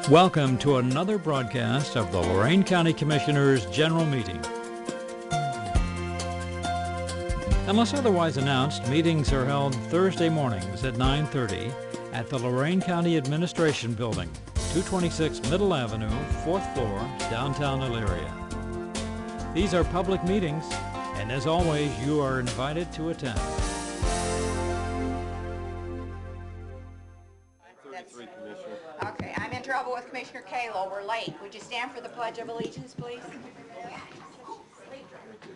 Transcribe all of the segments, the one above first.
Welcome to another broadcast of the Lorain County Commissioners' General Meeting. Unless otherwise announced, meetings are held Thursday mornings at 9:30 at the Lorain County Administration Building, 226 Middle Avenue, 4th floor, downtown Elyria. These are public meetings, and as always, you are invited to attend. Okay, I'm in trouble with Commissioner Kalo. We're late. Would you stand for the Pledge of Allegiance, please?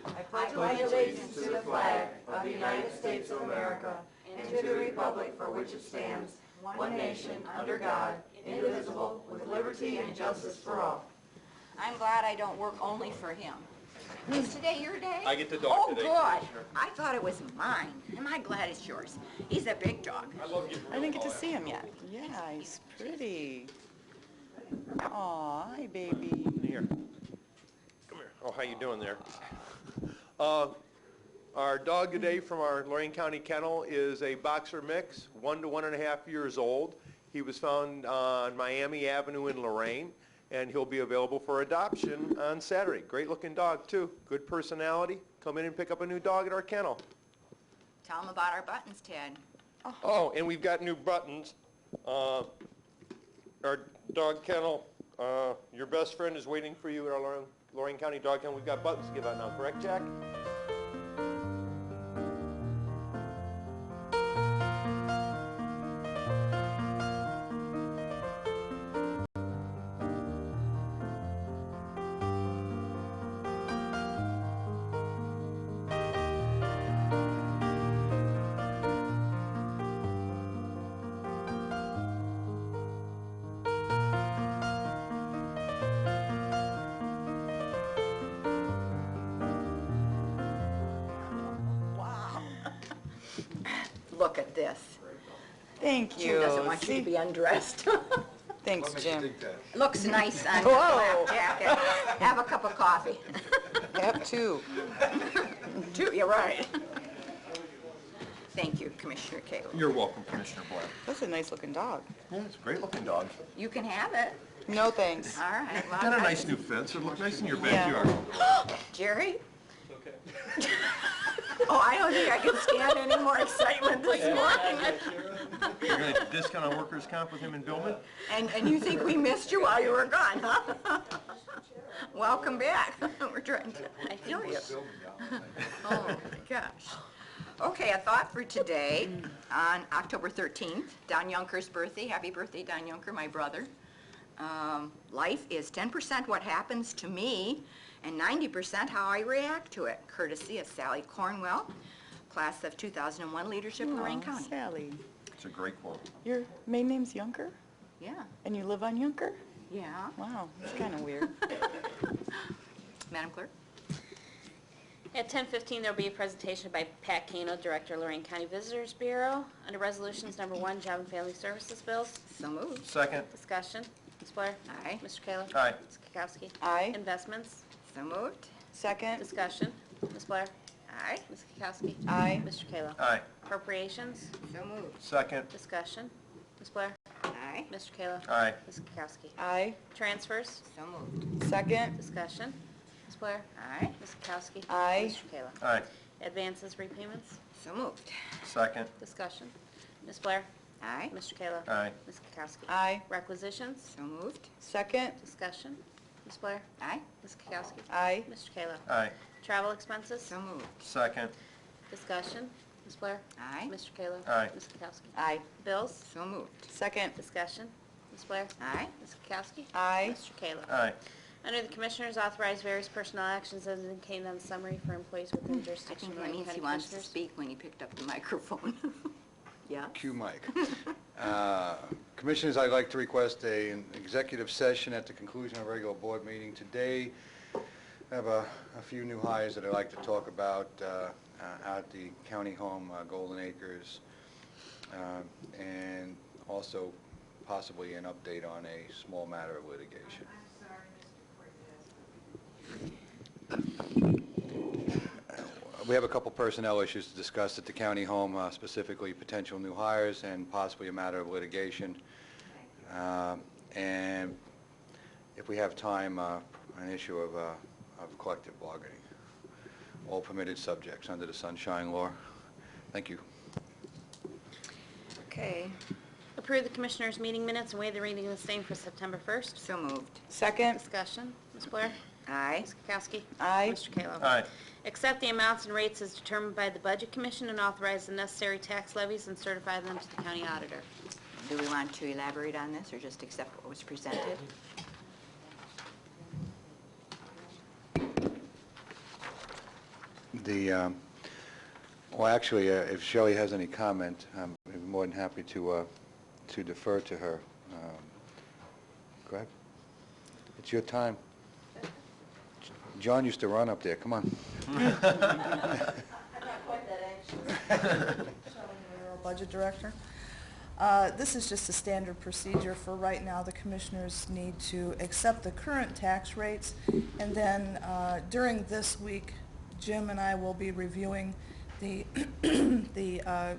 I pledge allegiance to the flag of the United States of America and to the republic for which it stands, one nation, under God, indivisible, with liberty and justice for all. I'm glad I don't work only for him. Is today your day? I get the dog today. Oh, good. I thought it was mine. Am I glad it's yours? He's a big dog. I didn't get to see him yet. Yeah, he's pretty. Aw, hi, baby. Here. Come here. Oh, how you doing there? Our dog today from our Lorain County Kennel is a boxer mix, 1 to 1.5 years old. He was found on Miami Avenue in Lorain, and he'll be available for adoption on Saturday. Great looking dog too, good personality. Come in and pick up a new dog at our kennel. Tell him about our buttons, Ted. Oh, and we've got new buttons. Our dog kennel, your best friend is waiting for you at our Lorain County Dog Kennel. We've got buttons to give out now, correct, Jack? Look at this. Thank you. Who doesn't want you to be undressed? Thanks, Jim. Looks nice on your Whoa. black jacket. Have a cup of coffee. Have two. Two, you're right. Thank you, Commissioner Kalo. You're welcome, Commissioner Blair. That's a nice looking dog. Yeah, it's a great looking dog. You can have it. No thanks. All right. Well, Got a nice new fence. It'll look nice in your Yeah. backyard. Jerry? Oh, I don't think I can stand any more excitement this morning. You're going to discount on workers' comp with him and Billman? And you think we missed you while you were gone, huh? Welcome back. We're trying to kill you. Oh, my gosh. Okay, a thought for today on October 13th, Don Yunker's birthday. Happy birthday, Don Yunker, my brother. Life is 10% what happens to me and 90% how I react to it, courtesy of Sally Cornwell, class of 2001 Leadership, Lorain County. Sally. It's a great quote. Your main name's Yunker? Yeah, And you live on Yunker? yeah. Wow, that's kind of weird. Madam Clerk? At 10:15, there will be a presentation by Pat Kano, Director, Lorain County Visitors Bureau. Under Resolutions Number 1, Job and Family Services Bills. So moved. Second. Discussion. Ms. Blair? Aye. Mr. Kayla? Aye. Ms. Kukowski? Aye. Investments. So moved. Second. Discussion. Ms. Blair? Aye. Ms. Kukowski? Aye. Mr. Kayla? Aye. Appropriations. So moved. Second. Discussion. Ms. Blair? Aye. Mr. Kayla? Aye. Ms. Kukowski? Aye. Transfers. So moved. Second. Discussion. Ms. Blair? Aye. Ms. Kukowski? Aye. Mr. Kayla? Aye. Advances, repayments. So moved. Second. Discussion. Ms. Blair? Aye. Mr. Kayla? Aye. Ms. Kukowski? Aye. Requisitions. So moved. Second. Discussion. Ms. Blair? Aye. Ms. Kukowski? Aye. Mr. Kayla? Aye. Travel expenses? So moved. Second. Discussion. Ms. Blair? Aye. Mr. Kayla? Aye. Ms. Kukowski? Aye. Bills? So moved. Second. Discussion. Ms. Blair? Aye. Ms. Kukowski? Aye. Mr. Kayla? Aye. Under the Commissioners, authorize various personnel actions as indicated on the summary for employees within I jurisdiction think of that Lorraine means County he wants to Commissioners. speak when he picked up the microphone. Yeah? Cue Mike. Commissioners, I'd like to request an executive session at the conclusion of a regular board meeting today. I have a few new hires that I'd like to talk about out at the county home, Golden Acres, and also possibly an update on a small matter of litigation. We have a couple personnel issues to discuss at the county home, specifically potential new hires and possibly a matter of litigation. and if we have time, an issue of collective bargaining. All permitted subjects under the Sunshine Law. Thank you. Okay, Approve the Commissioners' meeting minutes and waive the reading of the same for September 1st. so moved. Second. Discussion. Ms. Blair? Aye. Ms. Kukowski? Aye. Mr. Kayla? Aye. Accept the amounts and rates as determined by the Budget Commission and authorize the necessary tax levies and certify them to the county auditor. Do we want to elaborate on this or just accept what was presented? Well, actually, if Shelley has any comment, I'm more than happy to defer to her. Go ahead. It's your time. John used to run up there. Come on. Budget Director. This is just a standard procedure for right now. The commissioners need to accept the current tax rates, and then during this week, Jim and I will be reviewing the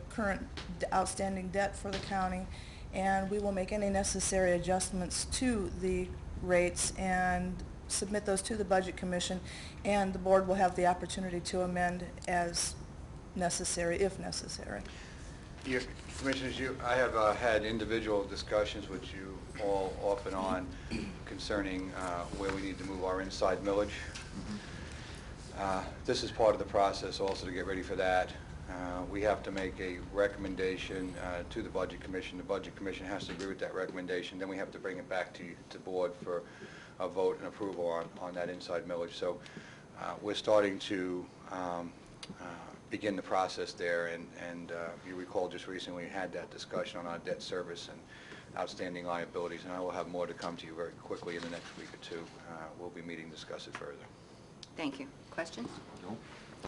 current outstanding debt for the county, and we will make any necessary adjustments to the rates and submit those to the Budget Commission, and the board will have the opportunity to amend as necessary, if necessary. Commissioners, I have had individual discussions with you all off and on concerning where we need to move our inside millage. This is part of the process also to get ready for that. We have to make a recommendation to the Budget Commission. The Budget Commission has to agree with that recommendation. Then we have to bring it back to the board for a vote and approval on that inside millage. So we're starting to begin the process there, and you recall just recently we had that discussion on our debt service and outstanding liabilities, and I will have more to come to you very quickly in the next week or two. We'll be meeting to discuss it further. Thank you. Questions? No.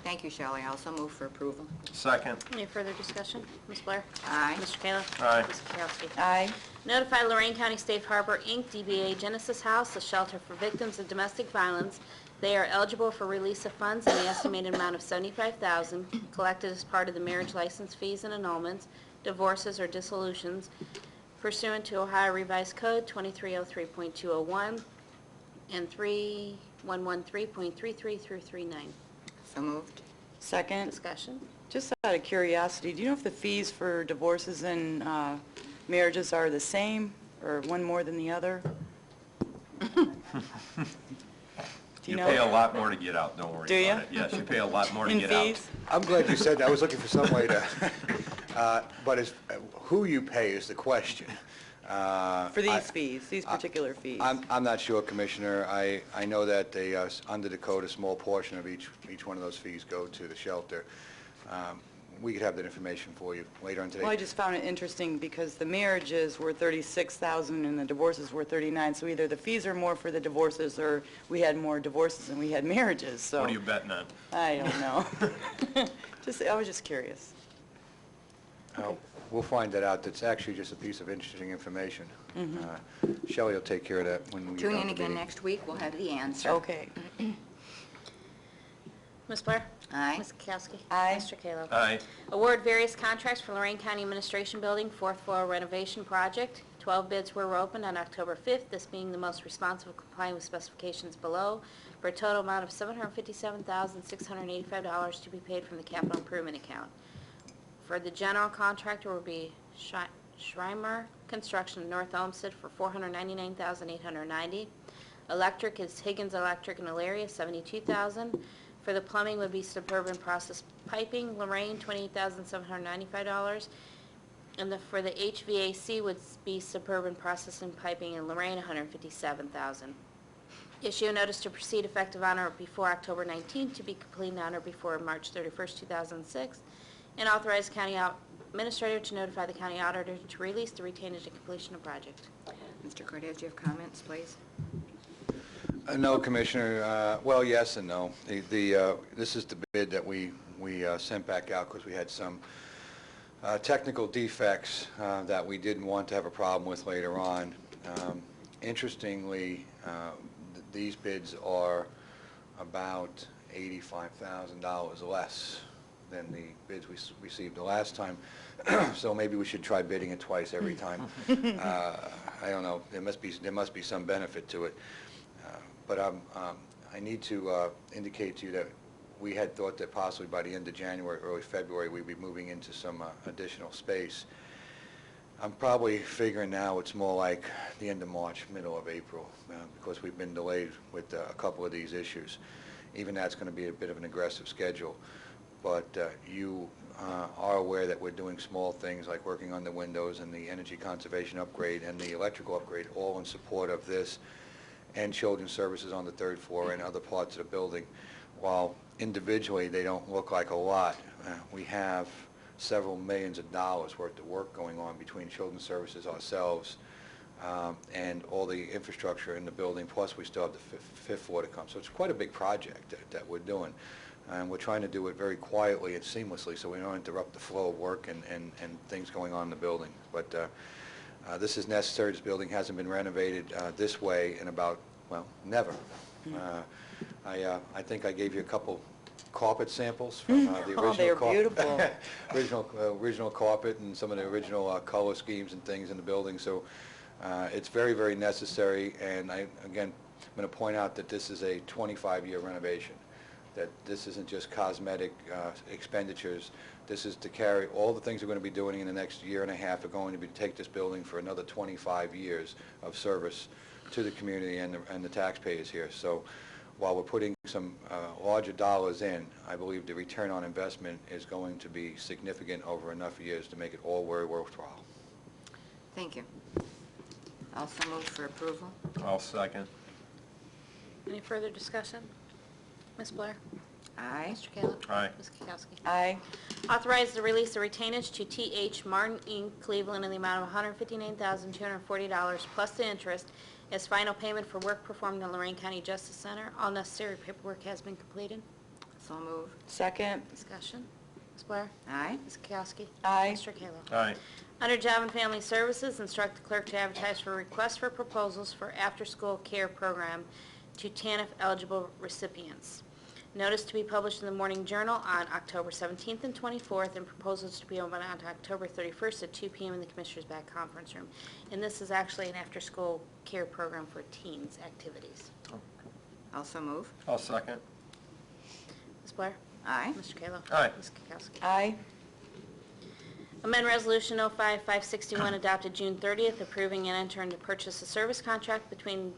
Thank you, Shelley. I also move for approval. Second. Any further discussion? Ms. Blair? Aye. Mr. Kayla? Aye. Ms. Kukowski? Aye. Notify Lorain County Safe Harbor, Inc., DBA Genesis House, a shelter for victims of domestic violence. They are eligible for release of funds in the estimated amount of $75,000 collected as part of the marriage license fees and annulments, divorces, or dissolutions pursuant to Ohio Revised Code 2303.201 and 3113.33 through 39. So moved. Second. Discussion. Just out of curiosity, do you know if the fees for divorces and marriages are the same, or one more than the other? Do you know? pay a lot more to get out, don't worry Do about ya? it. Yes, you pay a lot more to In get out. fees? I'm glad you said that. I was looking for some way to, but who you pay is the question. For these fees, these particular fees? I'm not sure, Commissioner. I know that they, under the code, a small portion of each one of those fees go to the shelter. We could have that information for you later on today. Well, I just found it interesting because the marriages were $36,000 and the divorces were $39,000. So either the fees are more for the divorces, or we had more divorces than we had marriages. So What are you betting on? I don't know. I was just curious. We'll find that out. That's actually just a piece of interesting information. Shelley will take care of that when we get Tune done in with the again meeting. next week. We'll have the answer. Okay. Ms. Blair? Aye. Ms. Kukowski? Aye. Mr. Kayla? Aye. Award various contracts for Lorain County Administration Building, fourth floor renovation project. 12 bids were opened on October 5th, this being the most responsive complying with specifications below, for a total amount of $757,685 to be paid from the capital improvement account. For the general contractor will be Schreimer Construction of North Olmsted for $499,890. Electric is Higgins Electric in Elyria, $72,000. For the plumbing would be Suburban Process Piping, Lorain, $28,795. And for the HVAC would be Suburban Processing Piping in Lorain, $157,000. Issue a notice to proceed effective on or before October 19th, to be completed on or before March 31st, 2006. And authorize county administrator to notify the county auditor to release the retainage and completion of project. Mr. Cortez, do you have comments, please? No, Commissioner. Well, yes and no. This is the bid that we sent back out because we had some technical defects that we didn't want to have a problem with later on. Interestingly, these bids are about $85,000 less than the bids we received the last time. So maybe we should try bidding it twice every time. I don't know. There must be some benefit to it. But I need to indicate to you that we had thought that possibly by the end of January, early February, we'd be moving into some additional space. I'm probably figuring now it's more like the end of March, middle of April, because we've been delayed with a couple of these issues. Even that's going to be a bit of an aggressive schedule. But you are aware that we're doing small things like working on the windows and the energy conservation upgrade and the electrical upgrade, all in support of this, and children's services on the third floor and other parts of the building. While individually they don't look like a lot, we have several millions of dollars worth of work going on between children's services, ourselves, and all the infrastructure in the building, plus we still have the fifth floor to come. So it's quite a big project that we're doing. And we're trying to do it very quietly and seamlessly so we don't interrupt the flow of work and things going on in the building. But this is necessary. This building hasn't been renovated this way in about, well, never. I think I gave you a couple carpet samples from the original Oh, they're beautiful. original carpet and some of the original color schemes and things in the building. So it's very, very necessary. And again, I'm going to point out that this is a 25-year renovation, that this isn't just cosmetic expenditures. This is to carry all the things we're going to be doing in the next year and a half are going to be to take this building for another 25 years of service to the community and the taxpayers here. So while we're putting some larger dollars in, I believe the return on investment is going to be significant over enough years to make it all very worthwhile. Thank you. Also move for approval. I'll second. Any further discussion? Ms. Blair? Aye. Mr. Kayla? Aye. Ms. Kukowski? Aye. Authorize the release of retainage to T.H. Martin, Inc., Cleveland, in the amount of $159,240 plus the interest as final payment for work performed in Lorain County Justice Center. All necessary paperwork has been completed. So move. Second. Discussion. Ms. Blair? Aye. Ms. Kukowski? Aye. Mr. Kayla? Aye. Under Job and Family Services, instruct the clerk to advertise for requests for proposals for after-school care program to TANF-eligible recipients. Notice to be published in the Morning Journal on October 17th and 24th, and proposals to be open on October 31st at 2 p.m. in the Commissioners' Back Conference Room. And this is actually an after-school care program for teens activities. Also move. I'll second. Ms. Blair? Aye. Mr. Kayla? Aye. Ms. Kukowski? Aye. Amend Resolution 05561 adopted June 30th, approving and entering to purchase a service contract between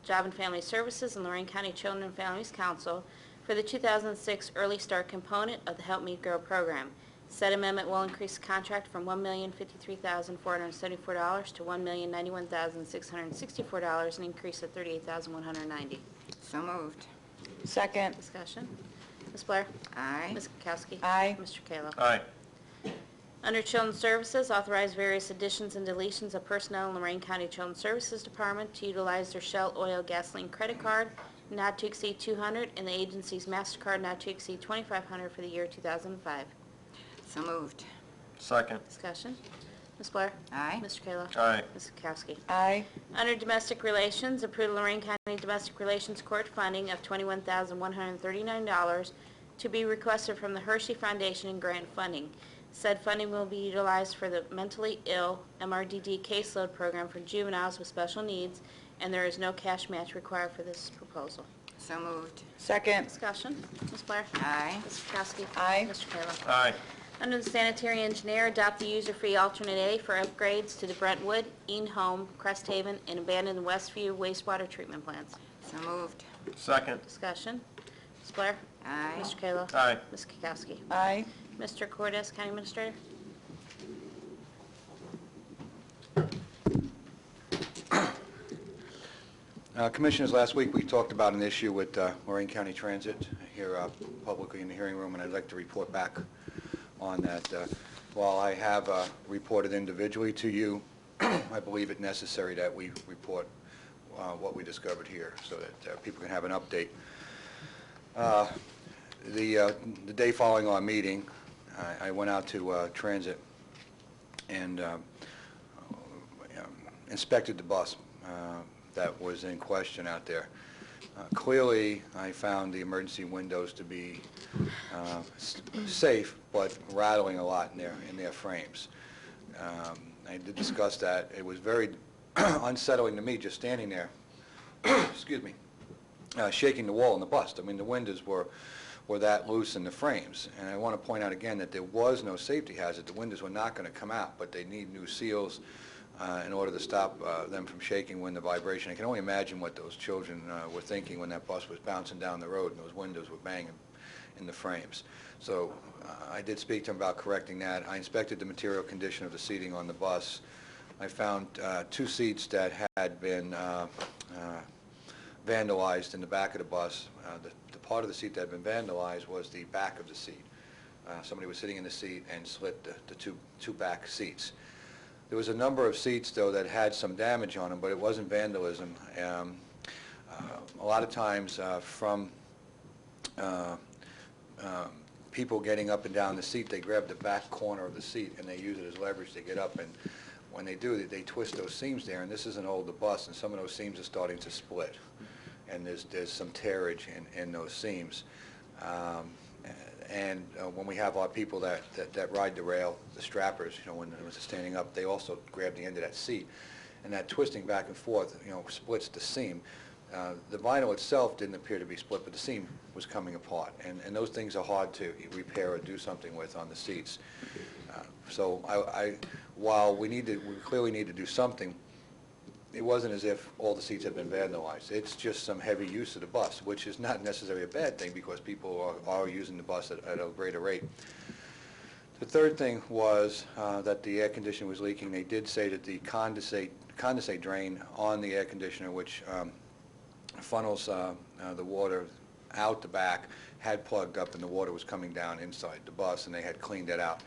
Job and Family Services and Lorain County Children and Families Council for the 2006 Early Start component of the Help Me Grow program. Said amendment will increase the contract from $1,053,474 to $1,091,664, an increase of $38,190. So moved. Second. Discussion. Ms. Blair? Aye. Ms. Kukowski? Aye. Mr. Kayla? Aye. Under Children's Services, authorize various additions and deletions of personnel in Lorain County Children's Services Department to utilize their Shell Oil Gasoline Credit Card not to exceed $200 and the agency's MasterCard not to exceed $2,500 for the year 2005. So moved. Second. Discussion. Ms. Blair? Aye. Mr. Kayla? Aye. Ms. Kukowski? Aye. Under Domestic Relations, approve Lorain County Domestic Relations Court funding of $21,139 to be requested from the Hershey Foundation and grant funding. Said funding will be utilized for the mentally ill MRDD caseload program for juveniles with special needs, and there is no cash match required for this proposal. So moved. Second. Discussion. Ms. Blair? Aye. Ms. Kukowski? Aye. Mr. Kayla? Aye. Under the sanitary engineer, adopt the user-free alternate A for upgrades to the Brentwood, Ean Home, Crest Haven, and abandoned Westview wastewater treatment plants. So moved. Second. Discussion. Ms. Blair? Aye. Mr. Kayla? Aye. Ms. Kukowski? Aye. Mr. Cordes, County Administrator? Commissioners, last week we talked about an issue with Lorain County Transit here publicly in the hearing room, and I'd like to report back on that. While I have reported individually to you, I believe it necessary that we report what we discovered here so that people can have an update. The day following our meeting, I went out to Transit and inspected the bus that was in question out there. Clearly, I found the emergency windows to be safe, but rattling a lot in their frames. I did discuss that. It was very unsettling to me just standing there, excuse me, shaking the wall in the bus. I mean, the windows were that loose in the frames. And I want to point out again that there was no safety hazard. The windows were not going to come out, but they need new seals in order to stop them from shaking when the vibration. I can only imagine what those children were thinking when that bus was bouncing down the road and those windows were banging in the frames. So I did speak to him about correcting that. I inspected the material condition of the seating on the bus. I found 2 seats that had been vandalized in the back of the bus. The part of the seat that had been vandalized was the back of the seat. Somebody was sitting in the seat and slit the two back seats. There was a number of seats, though, that had some damage on them, but it wasn't vandalism. A lot of times from people getting up and down the seat, they grab the back corner of the seat and they use it as leverage to get up, and when they do, they twist those seams there, and this is an older bus, and some of those seams are starting to split, and there's some tearage in those seams. When we have our people that ride the rail, the strappers, when it was standing up, they also grab the end of that seat, and that twisting back and forth, splits the seam. The vinyl itself didn't appear to be split, but the seam was coming apart, and those things are hard to repair or do something with on the seats. So while we clearly need to do something, it wasn't as if all the seats had been vandalized. It's just some heavy use of the bus, which is not necessarily a bad thing because people are using the bus at a greater rate. The third thing was that the air conditioner was leaking. They did say that the condensate drain on the air conditioner, which funnels the water out the back, had plugged up and the water was coming down inside the bus, and they had cleaned that out.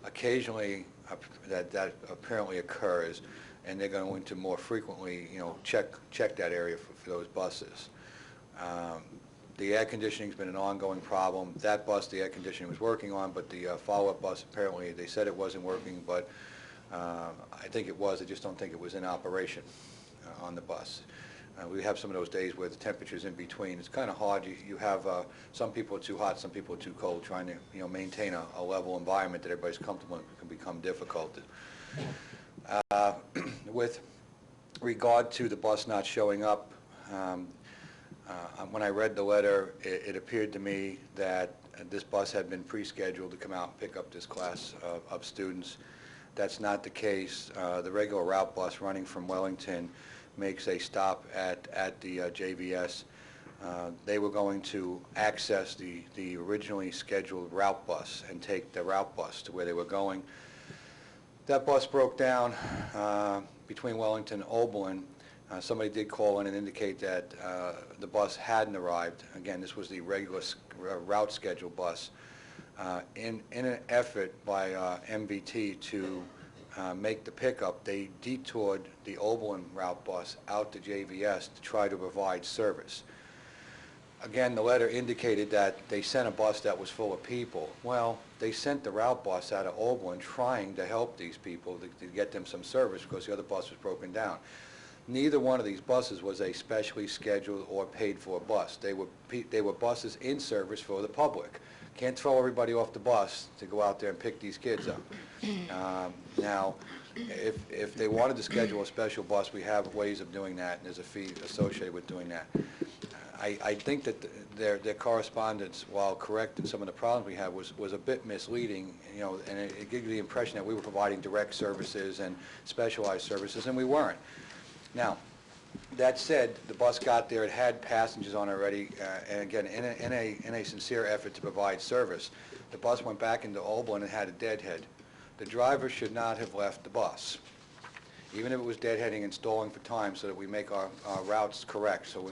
Occasionally that apparently occurs, and they're going to more frequently check that area for those buses. The air conditioning's been an ongoing problem. That bus, the air conditioning was working on, but the follow-up bus, apparently they said it wasn't working, but I think it was. I just don't think it was in operation on the bus. We have some of those days where the temperature's in between. It's kind of hard. You have some people are too hot, some people are too cold. Trying to maintain a level environment that everybody's comfortable in can become difficult. With regard to the bus not showing up, when I read the letter, it appeared to me that this bus had been pre-scheduled to come out and pick up this class of students. That's not the case. The regular route bus running from Wellington makes a stop at the JVS. They were going to access the originally scheduled route bus and take the route bus to where they were going. That bus broke down between Wellington and Oberlin. Somebody did call in and indicate that the bus hadn't arrived. Again, this was the regular route schedule bus. In an effort by MVT to make the pickup, they detoured the Oberlin route bus out to JVS to try to provide service. Again, the letter indicated that they sent a bus that was full of people. Well, they sent the route bus out of Oberlin trying to help these people to get them some service because the other bus was broken down. Neither one of these buses was a specially scheduled or paid for bus. They were buses in service for the public. Can't throw everybody off the bus to go out there and pick these kids up. Now, if they wanted to schedule a special bus, we have ways of doing that, and there's a fee associated with doing that. I think that their correspondence, while correct in some of the problems we have, was a bit misleading, and it gave you the impression that we were providing direct services and specialized services, and we weren't. Now, that said, the bus got there, it had passengers on already, and again, in a sincere effort to provide service, the bus went back into Oberlin and had a deadhead. The driver should not have left the bus, even if it was deadheading and stalling for time, so that we make our routes correct. So,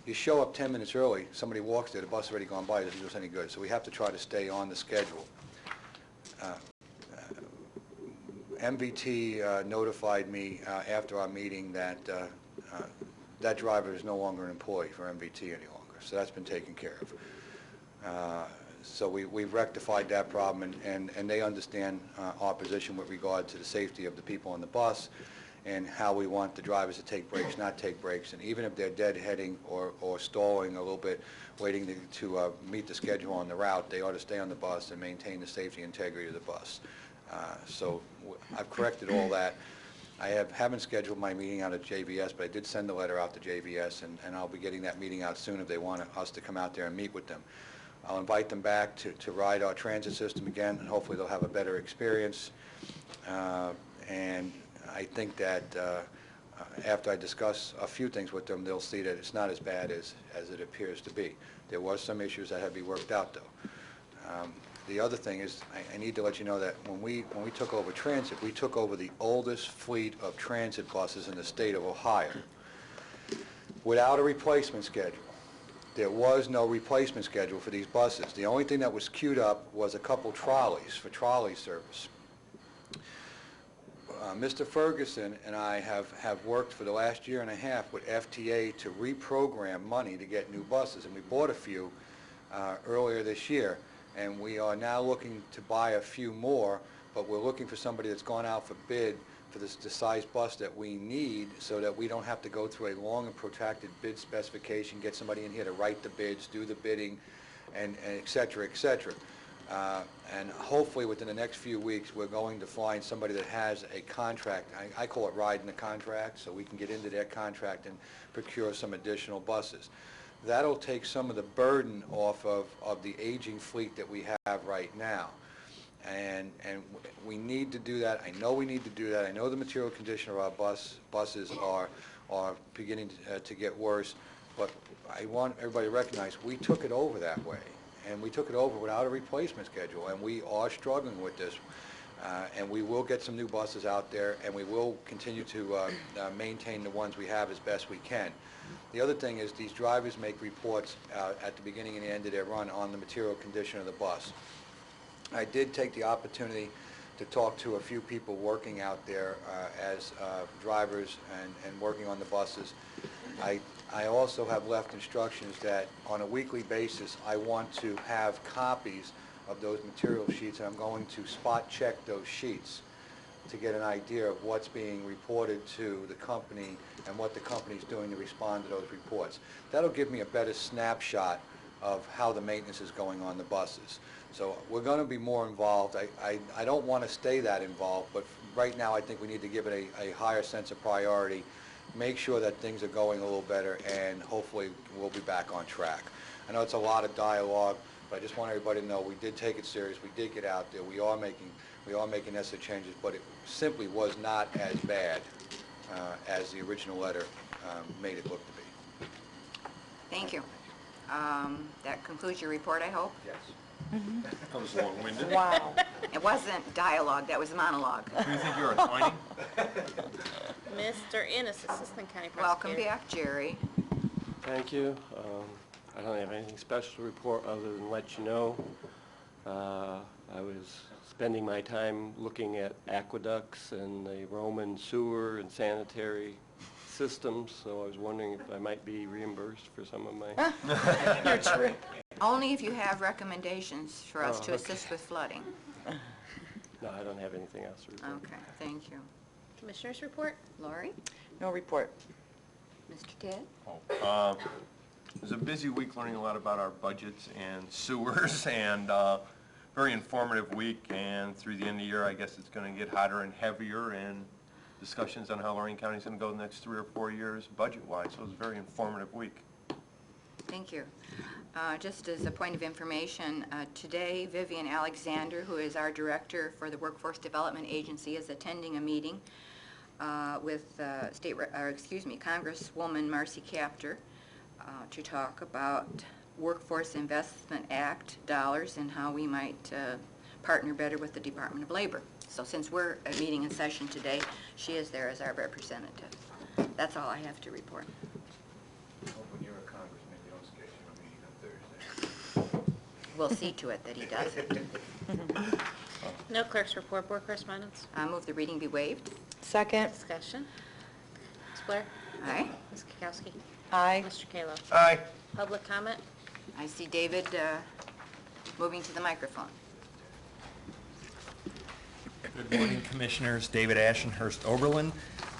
you show up 10 minutes early, somebody walks there, the bus has already gone by, it doesn't do us any good. So we have to try to stay on the schedule. MVT notified me after our meeting that that driver is no longer an employee for MVT any longer. So that's been taken care of. So we've rectified that problem, and they understand our position with regard to the safety of the people on the bus and how we want the drivers to take breaks, not take breaks, and even if they're deadheading or stalling a little bit, waiting to meet the schedule on the route, they ought to stay on the bus and maintain the safety and integrity of the bus. So I've corrected all that. I haven't scheduled my meeting out at JVS, but I did send a letter out to JVS, and I'll be getting that meeting out soon if they want us to come out there and meet with them. I'll invite them back to ride our transit system again, and hopefully they'll have a better experience. And I think that after I discuss a few things with them, they'll see that it's not as bad as it appears to be. There was some issues that had to be worked out, though. The other thing is, I need to let you know that when we took over transit, we took over the oldest fleet of transit buses in the state of Ohio without a replacement schedule. There was no replacement schedule for these buses. The only thing that was queued up was a couple trolleys for trolley service. Mr. Ferguson and I have worked for the last year and a half with FTA to reprogram money to get new buses, and we bought a few earlier this year, and we are now looking to buy a few more, but we're looking for somebody that's gone out for bid for the size bus that we need, so that we don't have to go through a long and protracted bid specification, get somebody in here to write the bids, do the bidding, and et cetera, et cetera. And hopefully within the next few weeks, we're going to find somebody that has a contract. I call it riding the contract, so we can get into their contract and procure some additional buses. That'll take some of the burden off of the aging fleet that we have right now. And we need to do that. I know we need to do that. I know the material condition of our buses are beginning to get worse, but I want everybody to recognize we took it over that way. And we took it over without a replacement schedule, and we are struggling with this. And we will get some new buses out there, and we will continue to maintain the ones we have as best we can. The other thing is these drivers make reports at the beginning and the end of their run on the material condition of the bus. I did take the opportunity to talk to a few people working out there as drivers and working on the buses. I also have left instructions that on a weekly basis I want to have copies of those material sheets, and I'm going to spot check those sheets to get an idea of what's being reported to the company and what the company's doing to respond to those reports. That'll give me a better snapshot of how the maintenance is going on the buses. So we're going to be more involved. I don't want to stay that involved, but right now I think we need to give it a higher sense of priority, make sure that things are going a little better, and hopefully we'll be back on track. I know it's a lot of dialogue, but I just want everybody to know we did take it serious. We did get out there. We are making necessary changes, but it simply was not as bad as the original letter made it look to be. Thank you. That concludes your report, I hope? Yes. That was long-winded. Wow. It wasn't dialogue, that was a monologue. Do you think you're anointing? Mr. Ennis, Assistant County Prosecutor. Welcome back, Jerry. Thank you. I don't have anything special to report other than let you know I was spending my time looking at aqueducts and the Roman sewer and sanitary systems, so I was wondering if I might be reimbursed for some of my... Your trip. Only if you have recommendations for us Oh, to okay. assist with flooding. No, I don't have anything else to report. Okay, thank you. Commissioners report. Lori? No report. Mr. Ted? It was a busy week learning a lot about our budgets and sewers, and very informative week, and through the end of the year I guess it's going to get hotter and heavier, and discussions on how Lorain County is going to go the next 3 or 4 years budget-wise, so it was a very informative week. Thank you. Just as a point of information, today Vivian Alexander, who is our director for the Workforce Development Agency, is attending a meeting with Congresswoman Marcy Kaptur to talk about Workforce Investment Act dollars and how we might partner better with the Department of Labor. So since we're meeting in session today, she is there as our representative. That's all I have to report. When you're a congressman, you don't schedule a meeting on Thursday. We'll see to it that he does it. No clerk's report. Board correspondence. Move the reading be waived. Second. Discussion. Ms. Blair? Aye. Ms. Kukowski? Aye. Mr. Kayla? Aye. Public comment? I see David moving to the microphone. Good morning, Commissioners. David Ashenhurst Oberlin.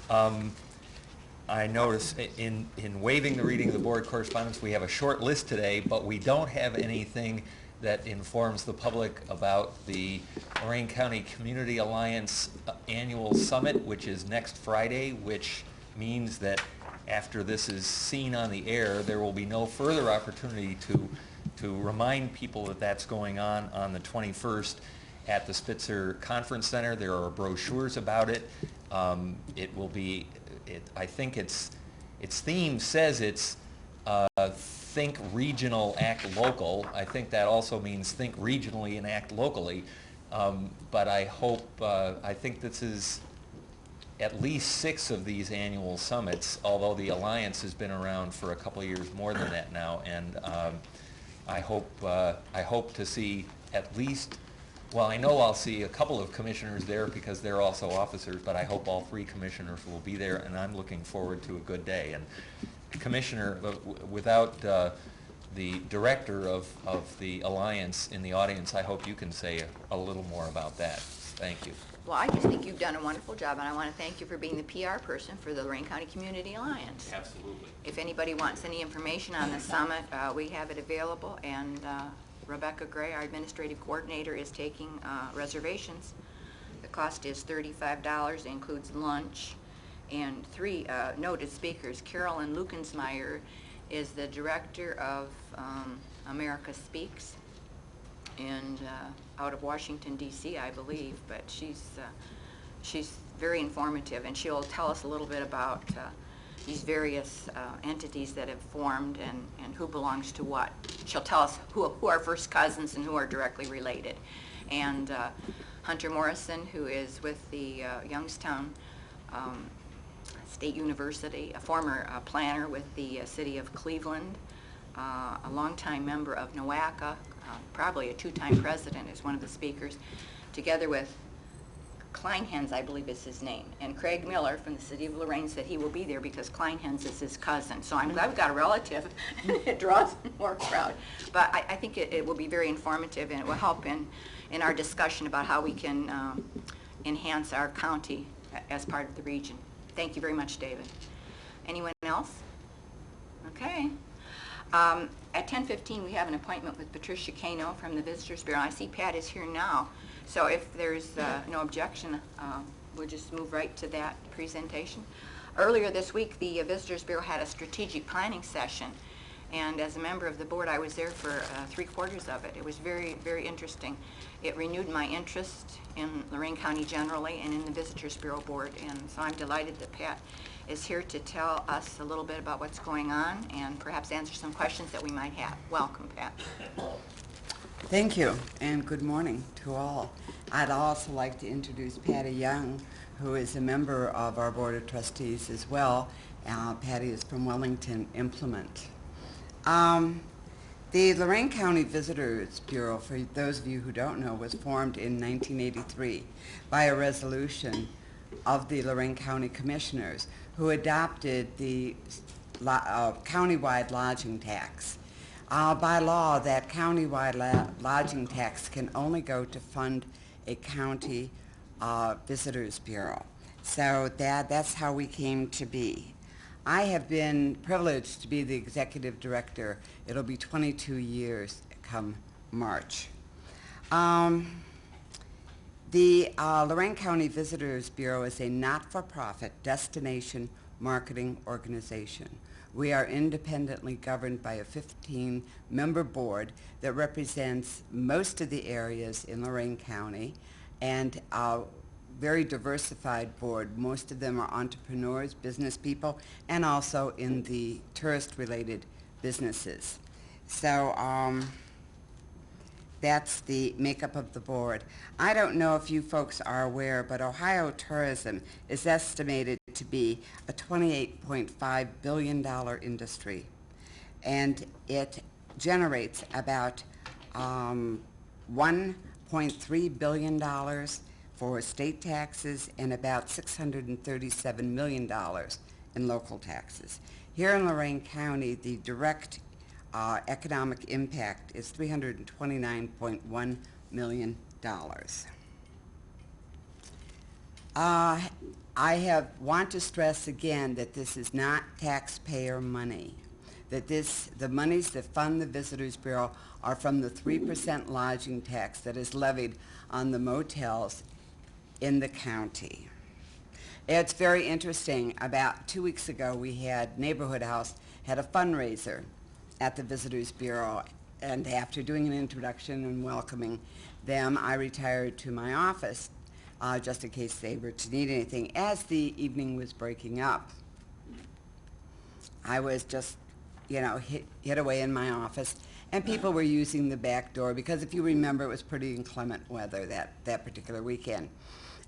I notice in waiving the reading of the board correspondence, we have a short list today, but we don't have anything that informs the public about the Lorain County Community Alliance Annual Summit, which is next Friday, which means that after this is seen on the air, there will be no further opportunity to remind people that that's going on the 21st at the Spitzer Conference Center. There are brochures about it. It will be, I think its theme says it's think regional, act local. I think that also means think regionally and act locally. But I hope, I think this is at least 6 of these annual summits, although the Alliance has been around for a couple of years more than that now. And I hope to see at least, well, I know I'll see a couple of commissioners there because they're also officers, but I hope all 3 commissioners will be there, and I'm looking forward to a good day. And Commissioner, without the director of the Alliance in the audience, I hope you can say a little more about that. Thank you. Well, I just think you've done a wonderful job, and I want to thank you for being the PR person for the Lorain County Community Alliance. Absolutely. If anybody wants any information on the summit, we have it available, and Rebecca Gray, our administrative coordinator, is taking reservations. The cost is $35. It includes lunch and 3 noted speakers. Carolyn Lukensmeyer is the director of America Speaks, and out of Washington, D.C., I believe, but she's very informative, and she'll tell us a little bit about these various entities that have formed and who belongs to what. She'll tell us who are first cousins and who are directly related. And Hunter Morrison, who is with the Youngstown State University, a former planner with the city of Cleveland, a longtime member of NOACA, probably a 2-time president, is one of the speakers, together with Kleinhens, I believe is his name, and Craig Miller from the city of Lorain said he will be there because Kleinhens is his cousin. So I'm glad we've got a relative. It draws more crowd. But I think it will be very informative, and it will help in our discussion about how we can enhance our county as part of the region. Thank you very much, David. Anyone else? Okay. At 10:15, we have an appointment with Patricia Cano from the Visitors Bureau. I see Pat is here now. So if there's no objection, we'll just move right to that presentation. Earlier this week, the Visitors Bureau had a strategic planning session, and as a member of the board, I was there for 3/4 of it. It was very, very interesting. It renewed my interest in Lorain County generally and in the Visitors Bureau board, and so I'm delighted that Pat is here to tell us a little bit about what's going on and perhaps answer some questions that we might have. Welcome, Pat. Thank you, and good morning to all. I'd also like to introduce Patty Young, who is a member of our Board of Trustees as well. Patty is from Wellington Implement. The Lorain County Visitors Bureau, for those of you who don't know, was formed in 1983 by a resolution of the Lorain County Commissioners, who adopted the countywide lodging tax. By law, that countywide lodging tax can only go to fund a county visitors bureau. So that's how we came to be. I have been privileged to be the executive director. It'll be 22 years come March. The Lorain County Visitors Bureau is a not-for-profit destination marketing organization. We are independently governed by a 15-member board that represents most of the areas in Lorain County, and a very diversified board. Most of them are entrepreneurs, business people, and also in the tourist-related businesses. So that's the makeup of the board. I don't know if you folks are aware, but Ohio tourism is estimated to be a $28.5 billion industry, and it generates about $1.3 billion for state taxes and about $637 million in local taxes. Here in Lorain County, the direct economic impact is $329.1 million. I want to stress again that this is not taxpayer money. That the monies that fund the Visitors Bureau are from the 3% lodging tax that is levied on the motels in the county. It's very interesting. About 2 weeks ago, we had Neighborhood House had a fundraiser at the Visitors Bureau, and after doing an introduction and welcoming them, I retired to my office just in case they were to need anything. As the evening was breaking up, I was just, hid away in my office, and people were using the back door because if you remember, it was pretty inclement weather that particular weekend.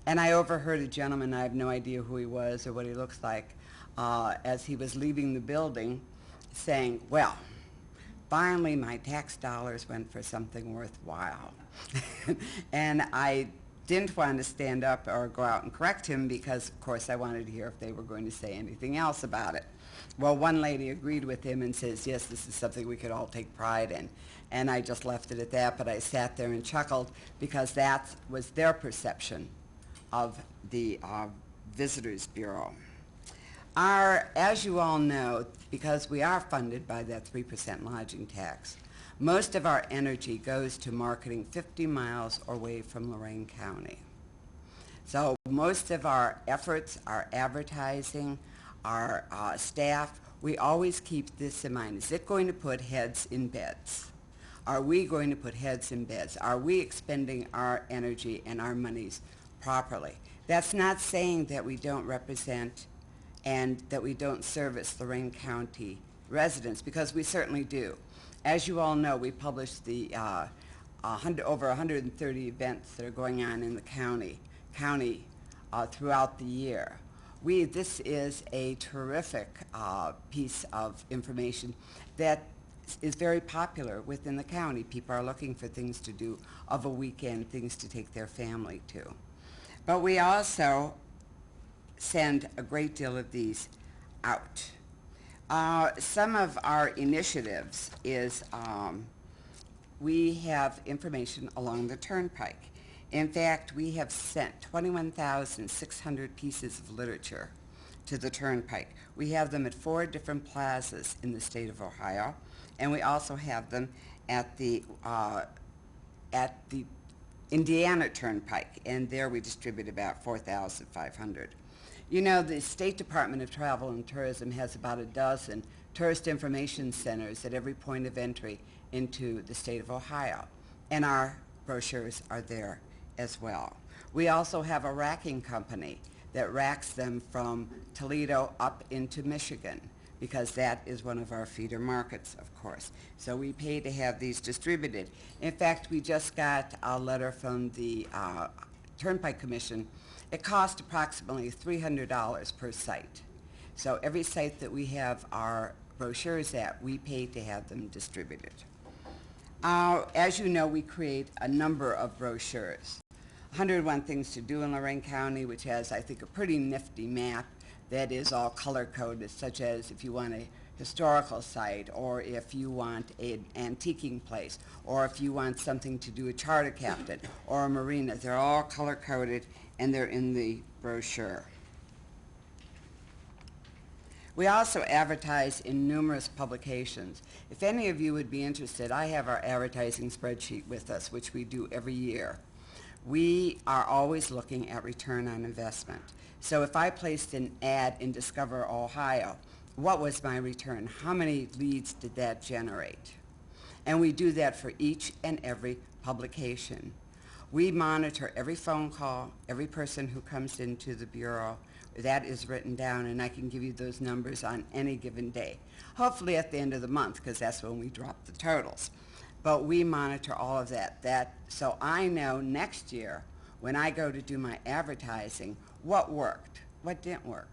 And I overheard a gentleman, I have no idea who he was or what he looks like, as he was leaving the building saying, well, finally my tax dollars went for something worthwhile. And I didn't want to stand up or go out and correct him because, of course, I wanted to hear if they were going to say anything else about it. Well, one lady agreed with him and says, yes, this is something we could all take pride in. And I just left it at that, but I sat there and chuckled because that was their perception of the Visitors Bureau. As you all know, because we are funded by that 3% lodging tax, most of our energy goes to marketing 50 miles away from Lorain County. So most of our efforts, our advertising, our staff, we always keep this in mind. Is it going to put heads in beds? Are we going to put heads in beds? Are we expending our energy and our monies properly? That's not saying that we don't represent and that we don't service Lorain County residents, because we certainly do. As you all know, we publish the over 130 events that are going on in the county throughout the year. This is a terrific piece of information that is very popular within the county. People are looking for things to do of a weekend, things to take their family to. But we also send a great deal of these out. Some of our initiatives is we have information along the turnpike. In fact, we have sent 21,600 pieces of literature to the turnpike. We have them at 4 different plazas in the state of Ohio, and we also have them at the Indiana Turnpike, and there we distribute about 4,500. You know, the State Department of Travel and Tourism has about a dozen tourist information centers at every point of entry into the state of Ohio, and our brochures are there as well. We also have a racking company that racks them from Toledo up into Michigan, because that is one of our feeder markets, of course. So we pay to have these distributed. In fact, we just got a letter from the Turnpike Commission. It costs approximately $300 per site. So every site that we have our brochures at, we pay to have them distributed. As you know, we create a number of brochures. 101 Things to Do in Lorain County, which has, I think, a pretty nifty map that is all color-coded, such as if you want a historical site, or if you want an antiquing place, or if you want something to do a charter captain or a marina. They're all color-coded, and they're in the brochure. We also advertise in numerous publications. If any of you would be interested, I have our advertising spreadsheet with us, which we do every year. We are always looking at return on investment. So if I placed an ad in Discover Ohio, what was my return? How many leads did that generate? And we do that for each and every publication. We monitor every phone call, every person who comes into the Bureau. That is written down, and I can give you those numbers on any given day. Hopefully at the end of the month, because that's when we drop the totals. But we monitor all of that. So I know next year, when I go to do my advertising, what worked, what didn't work.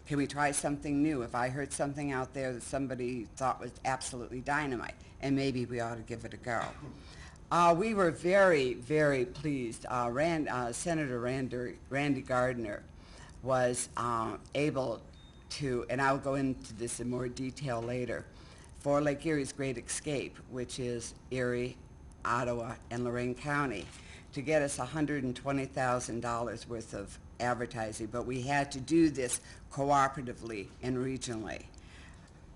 Can we try something new? If I heard something out there that somebody thought was absolutely dynamite, and maybe we ought to give it a go. We were very, very pleased. Senator Randy Gardner was able to, and I'll go into this in more detail later, for Lake Erie's Great Escape, which is Erie, Ottawa, and Lorain County, to get us $120,000 worth of advertising, but we had to do this cooperatively and regionally.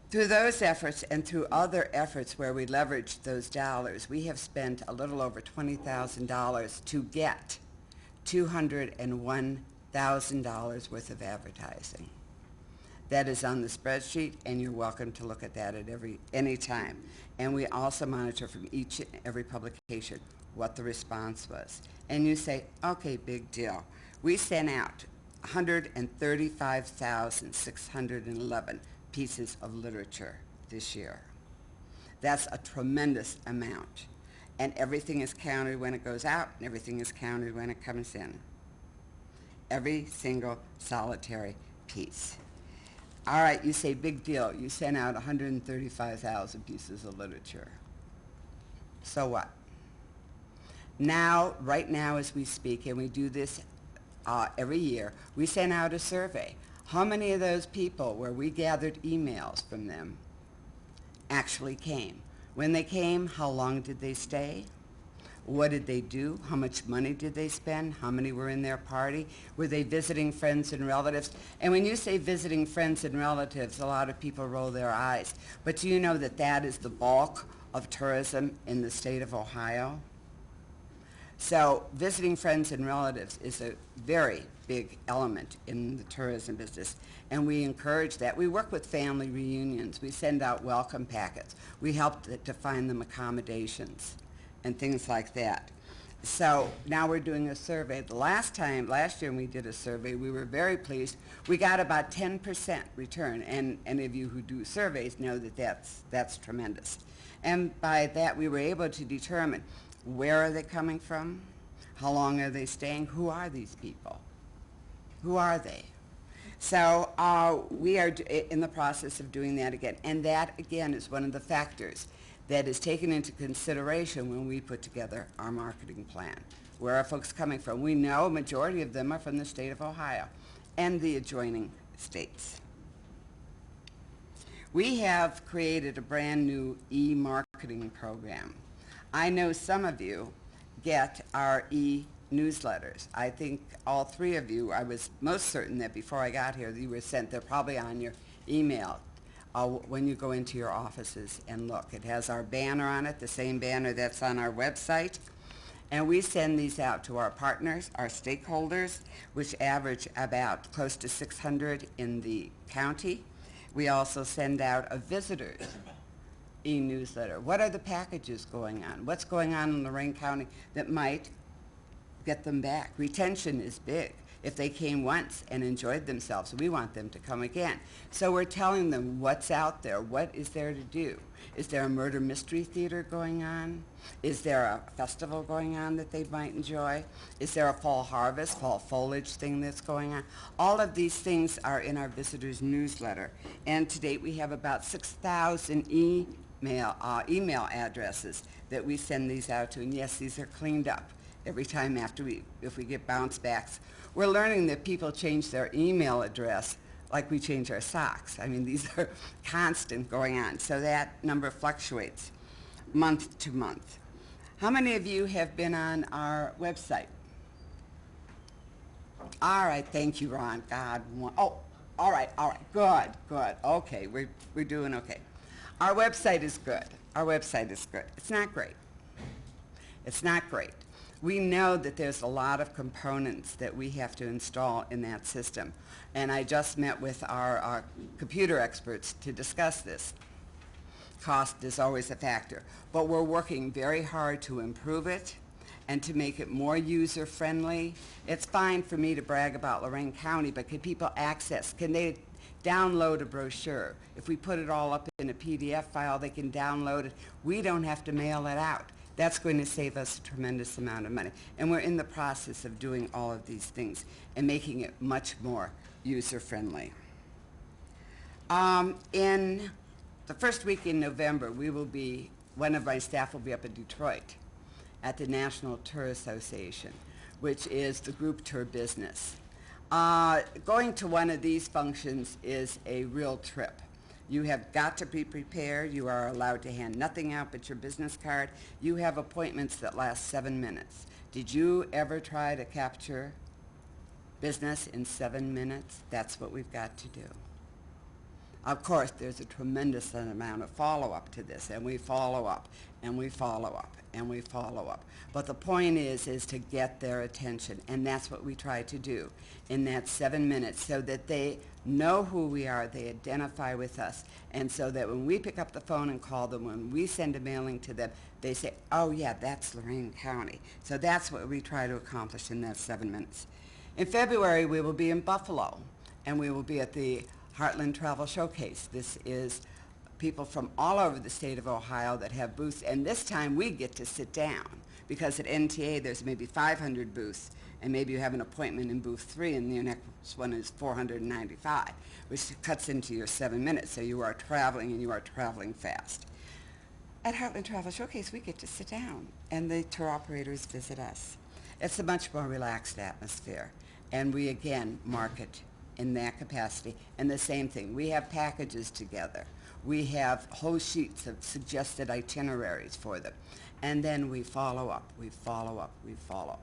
Through those efforts and through other efforts where we leveraged those dollars, we have spent a little over $20,000 to get $201,000 worth of advertising. That is on the spreadsheet, and you're welcome to look at that at any time. And we also monitor from each and every publication what the response was. And you say, okay, big deal. We sent out 135,611 pieces of literature this year. That's a tremendous amount. And everything is counted when it goes out, and everything is counted when it comes in. Every single solitary piece. All right, you say big deal. You sent out 135,000 pieces of literature. So what? Now, right now as we speak, and we do this every year, we send out a survey. How many of those people where we gathered emails from them actually came? When they came, how long did they stay? What did they do? How much money did they spend? How many were in their party? Were they visiting friends and relatives? And when you say visiting friends and relatives, a lot of people roll their eyes. But do you know that that is the bulk of tourism in the state of Ohio? So visiting friends and relatives is a very big element in the tourism business, and we encourage that. We work with family reunions. We send out welcome packets. We help to find them accommodations and things like that. So now we're doing a survey. Last year when we did a survey, we were very pleased. We got about 10% return, and any of you who do surveys know that that's tremendous. And by that, we were able to determine where are they coming from, how long are they staying, who are these people, who are they? So we are in the process of doing that again, and that again is one of the factors that is taken into consideration when we put together our marketing plan. Where are folks coming from? We know a majority of them are from the state of Ohio and the adjoining states. We have created a brand new e-marketing program. I know some of you get our e-newsletters. I think all three of you, I was most certain that before I got here, you were sent. They're probably on your email when you go into your offices and look. It has our banner on it, the same banner that's on our website. And we send these out to our partners, our stakeholders, which average about close to 600 in the county. We also send out a visitors e-newsletter. What are the packages going on? What's going on in Lorain County that might get them back? Retention is big. If they came once and enjoyed themselves, we want them to come again. So we're telling them what's out there, what is there to do. Is there a murder mystery theater going on? Is there a festival going on that they might enjoy? Is there a fall harvest, fall foliage thing that's going on? All of these things are in our visitors newsletter. And to date, we have about 6,000 email addresses that we send these out to. And yes, these are cleaned up every time if we get bounce backs. We're learning that people change their email address like we change our socks. I mean, these are constant going on. So that number fluctuates month to month. How many of you have been on our website? All right, thank you, Ron. God, oh, all right, good. Okay, we're doing okay. Our website is good. Our website is good. It's not great. It's not great. We know that there's a lot of components that we have to install in that system. And I just met with our computer experts to discuss this. Cost is always a factor, but we're working very hard to improve it and to make it more user-friendly. It's fine for me to brag about Lorain County, but can people access? Can they download a brochure? If we put it all up in a PDF file, they can download it. We don't have to mail it out. That's going to save us a tremendous amount of money. And we're in the process of doing all of these things and making it much more user-friendly. In the first week in November, one of my staff will be up in Detroit at the National Tour Association, which is the group tour business. Going to one of these functions is a real trip. You have got to be prepared. You are allowed to hand nothing out but your business card. You have appointments that last 7 minutes. Did you ever try to capture business in 7 minutes, that's what we've got to do. Of course, there's a tremendous amount of follow-up to this, and we follow up, and we follow up, and we follow up. But the point is to get their attention, and that's what we try to do in that 7 minutes, so that they know who we are, they identify with us, and so that when we pick up the phone and call them, when we send a mailing to them, they say, oh yeah, that's Lorain County. So that's what we try to accomplish in that 7 minutes. In February, we will be in Buffalo, and we will be at the Heartland Travel Showcase. This is people from all over the state of Ohio that have booths, and this time we get to sit down, because at NTA there's maybe 500 booths, and maybe you have an appointment in booth 3 and the next one is 495, which cuts into your 7 minutes, so you are traveling, and you are traveling fast. At Heartland Travel Showcase, we get to sit down, and the tour operators visit us. It's a much more relaxed atmosphere, and we again market in that capacity. And the same thing, we have packages together. We have whole sheets of suggested itineraries for them. And then we follow up, we follow up, we follow.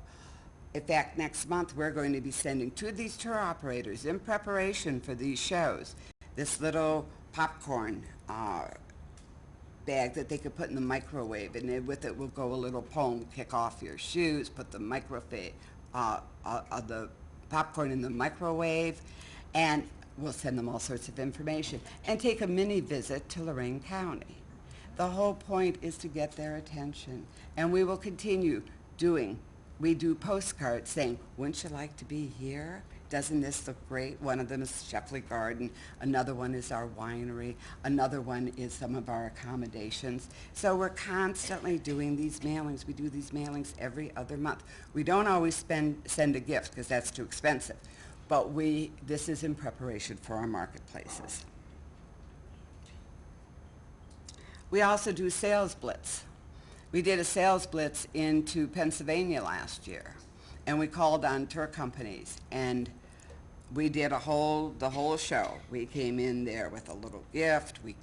In fact, next month we're going to be sending to these tour operators, in preparation for these shows, this little popcorn bag that they could put in the microwave, and then with it will go a little poem, kick off your shoes, put the the popcorn in the microwave, and we'll send them all sorts of information, and take a mini visit to Lorain County. The whole point is to get their attention, and we will continue doing. We do postcards saying, wouldn't you like to be here? Doesn't this look great? One of them is Shepley Garden. Another one is our winery. Another one is some of our accommodations. So we're constantly doing these mailings. We do these mailings every other month. We don't always send a gift because that's too expensive. But this is in preparation for our marketplaces. We also do sales blitz. We did a sales blitz into Pennsylvania last year, and we called on tour companies, and we did the whole show. We came in there with a little gift. We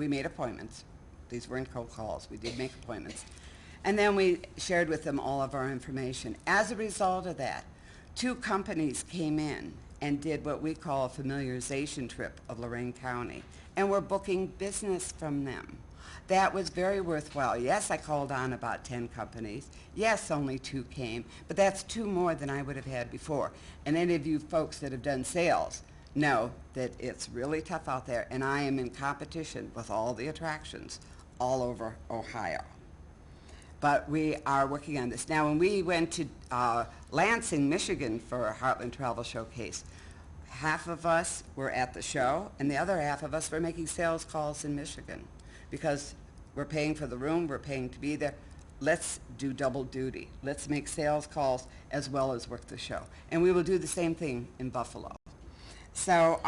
made appointments. These weren't cold calls. We did make appointments. And then we shared with them all of our information. As a result of that, 2 companies came in and did what we call a familiarization trip of Lorain County, and we're booking business from them. That was very worthwhile. Yes, I called on about 10 companies. Yes, only 2 came, but that's 2 more than I would have had before. And any of you folks that have done sales know that it's really tough out there, and I am in competition with all the attractions all over Ohio. But we are working on this. Now, when we went to Lansing, Michigan for Heartland Travel Showcase, half of us were at the show, and the other half of us were making sales calls in Michigan, because we're paying for the room, we're paying to be there. Let's do double duty. Let's make sales calls as well as work the show. And we will do the same thing in Buffalo. So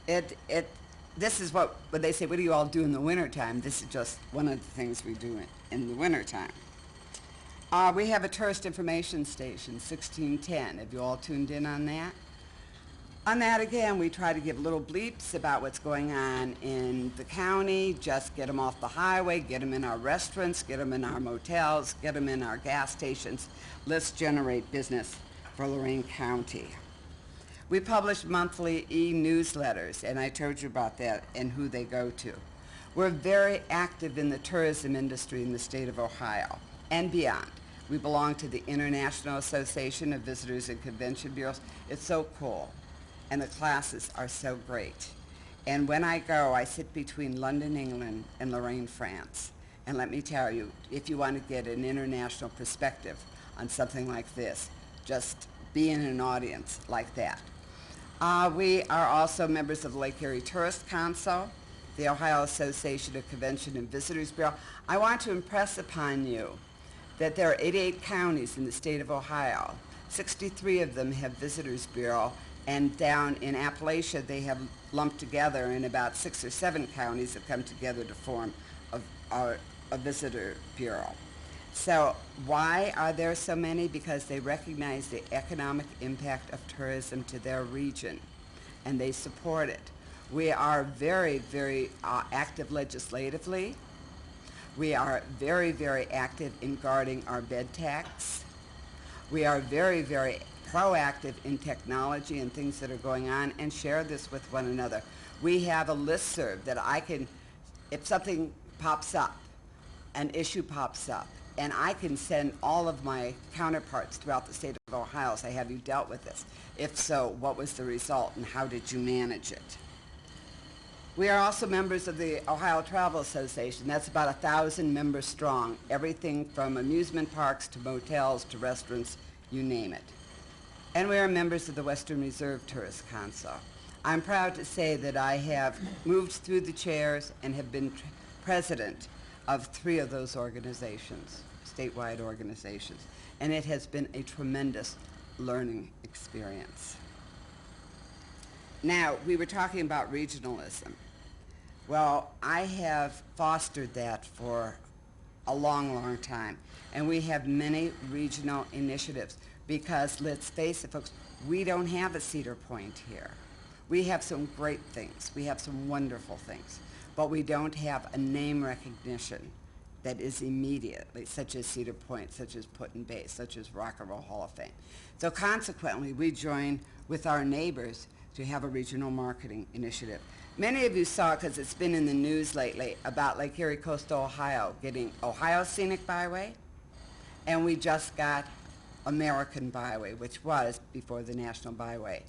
this is when they say, what do you all do in the wintertime? This is just one of the things we do in the wintertime. We have a tourist information station, 1610. Have you all tuned in on that? On that, again, we try to give little bleeps about what's going on in the county, just get them off the highway, get them in our restaurants, get them in our motels, get them in our gas stations. Let's generate business for Lorain County. We publish monthly e-newsletters, and I told you about that and who they go to. We're very active in the tourism industry in the state of Ohio and beyond. We belong to the International Association of Visitors and Convention Bureaus. It's so cool. And the classes are so great. And when I go, I sit between London, England, and Lorain, France. And let me tell you, if you want to get an international perspective on something like this, just be in an audience like that. We are also members of the Lake Erie Tourist Council, the Ohio Association of Convention and Visitors Bureau. I want to impress upon you that there are 88 counties in the state of Ohio. 63 of them have Visitors Bureau, and down in Appalachia they have lumped together, and about 6 or 7 counties have come together to form a visitor bureau. So why are there so many? Because they recognize the economic impact of tourism to their region, and they support it. We are very, very active legislatively. We are very, very active in guarding our bed tax. We are very, very proactive in technology and things that are going on and share this with one another. We have a listserv that I can, if something pops up, an issue pops up, and I can send all of my counterparts throughout the state of Ohio, say, have you dealt with this? If so, what was the result and how did you manage it? We are also members of the Ohio Travel Association. That's about 1,000 members strong. Everything from amusement parks to motels to restaurants, you name it. And we are members of the Western Reserve Tourist Council. I'm proud to say that I have moved through the chairs and have been president of 3 of those organizations, statewide organizations. And it has been a tremendous learning experience. Now, we were talking about regionalism. Well, I have fostered that for a long, long time. And we have many regional initiatives because, let's face it, folks, we don't have a Cedar Point here. We have some great things. We have some wonderful things. But we don't have a name recognition that is immediately, such as Cedar Point, such as Put-in-Bay, such as Rock and Roll Hall of Fame. So consequently, we join with our neighbors to have a regional marketing initiative. Many of you saw, because it's been in the news lately, about Lake Erie, Coastal Ohio getting Ohio Scenic Byway, and we just got American Byway, which was before the National Byway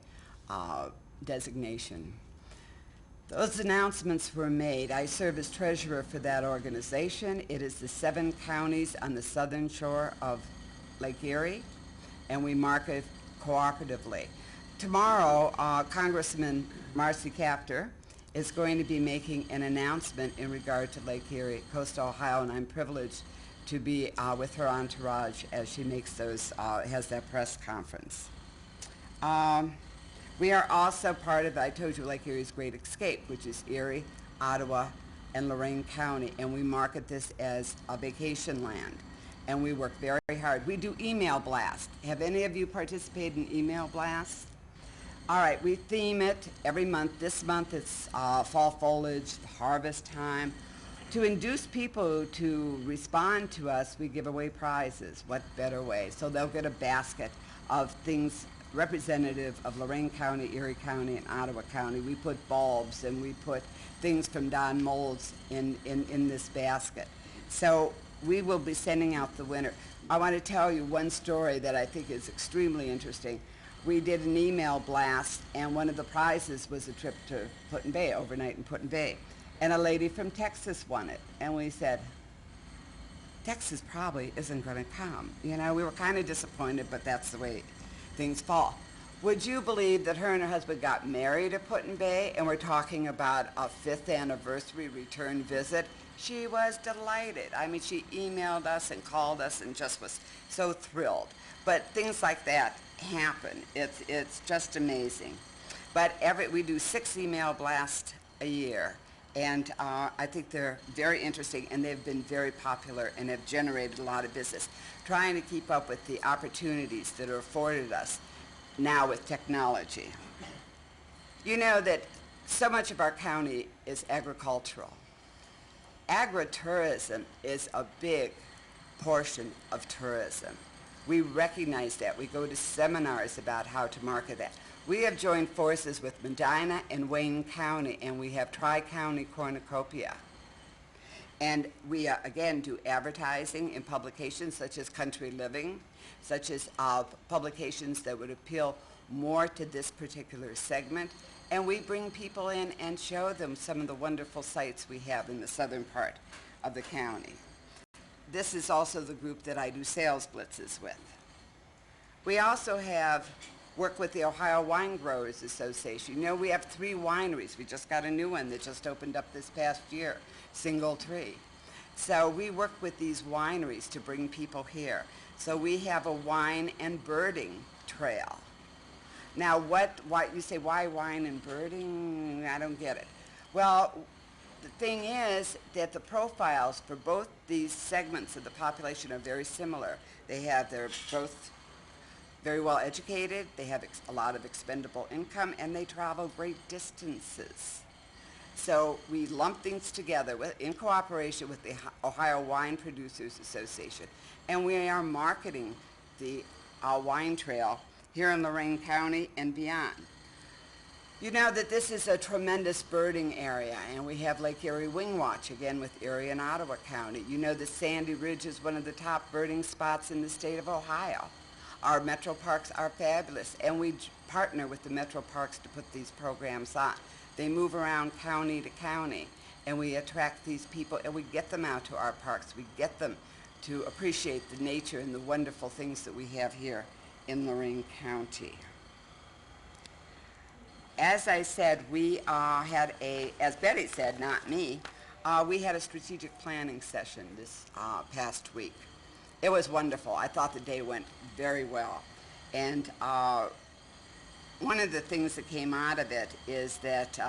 designation. Those announcements were made. I serve as treasurer for that organization. It is the 7 counties on the southern shore of Lake Erie, and we market cooperatively. Tomorrow, Congressman Marcy Kaptur is going to be making an announcement in regard to Lake Erie, Coastal Ohio, and I'm privileged to be with her entourage as she makes those, has that press conference. We are also part of, I told you, Lake Erie's Great Escape, which is Erie, Ottawa, and Lorain County, and we market this as a vacation land, and we work very hard. We do email blasts. Have any of you participated in email blasts? All right, we theme it every month. This month it's fall foliage, harvest time. To induce people to respond to us, we give away prizes. What better way? So they'll get a basket of things representative of Lorain County, Erie County, and Ottawa County. We put bulbs and we put things from Don Mold's in this basket. So we will be sending out the winner. I want to tell you one story that I think is extremely interesting. We did an email blast, and one of the prizes was a trip to Put-in-Bay, overnight in Put-in-Bay. And a lady from Texas won it. And we said, Texas probably isn't going to come. You know, we were kind of disappointed, but that's the way things fall. Would you believe that her and her husband got married at Put-in-Bay, and we're talking about a 5th anniversary return visit? She was delighted. I mean, she emailed us and called us and just was so thrilled. But things like that happen. It's just amazing. But we do 6 email blasts a year, and I think they're very interesting, and they've been very popular and have generated a lot of business. Trying to keep up with the opportunities that are afforded us now with technology. You know that so much of our county is agricultural. Agritourism is a big portion of tourism. We recognize that. We go to seminars about how to market that. We have joined forces with Medina and Wayne County, and we have Tri-County Cornucopia. And we, again, do advertising in publications such as Country Living, such as publications that would appeal more to this particular segment. And we bring people in and show them some of the wonderful sites we have in the southern part of the county. This is also the group that I do sales blitzes with. We also have work with the Ohio Wine Growers Association. You know, we have 3 wineries. We just got a new one that just opened up this past year, Single Tree. So we work with these wineries to bring people here. So we have a wine and birding trail. Now, why you say, why wine and birding? I don't get it. Well, the thing is that the profiles for both these segments of the population are very similar. They're both very well educated, they have a lot of expendable income, and they travel great distances. So we lump things together in cooperation with the Ohio Wine Producers Association, and we are marketing the wine trail here in Lorain County and beyond. You know that this is a tremendous birding area, and we have Lake Erie Wing Watch, again with Erie and Ottawa County. You know that Sandy Ridge is one of the top birding spots in the state of Ohio. Our metro parks are fabulous, and we partner with the metro parks to put these programs on. They move around county to county, and we attract these people, and we get them out to our parks. We get them to appreciate the nature and the wonderful things that we have here in Lorain County. As I said, we had as Betty said, not me, we had a strategic planning session this past week. It was wonderful. I thought the day went very well. And one of the things that came out of it is that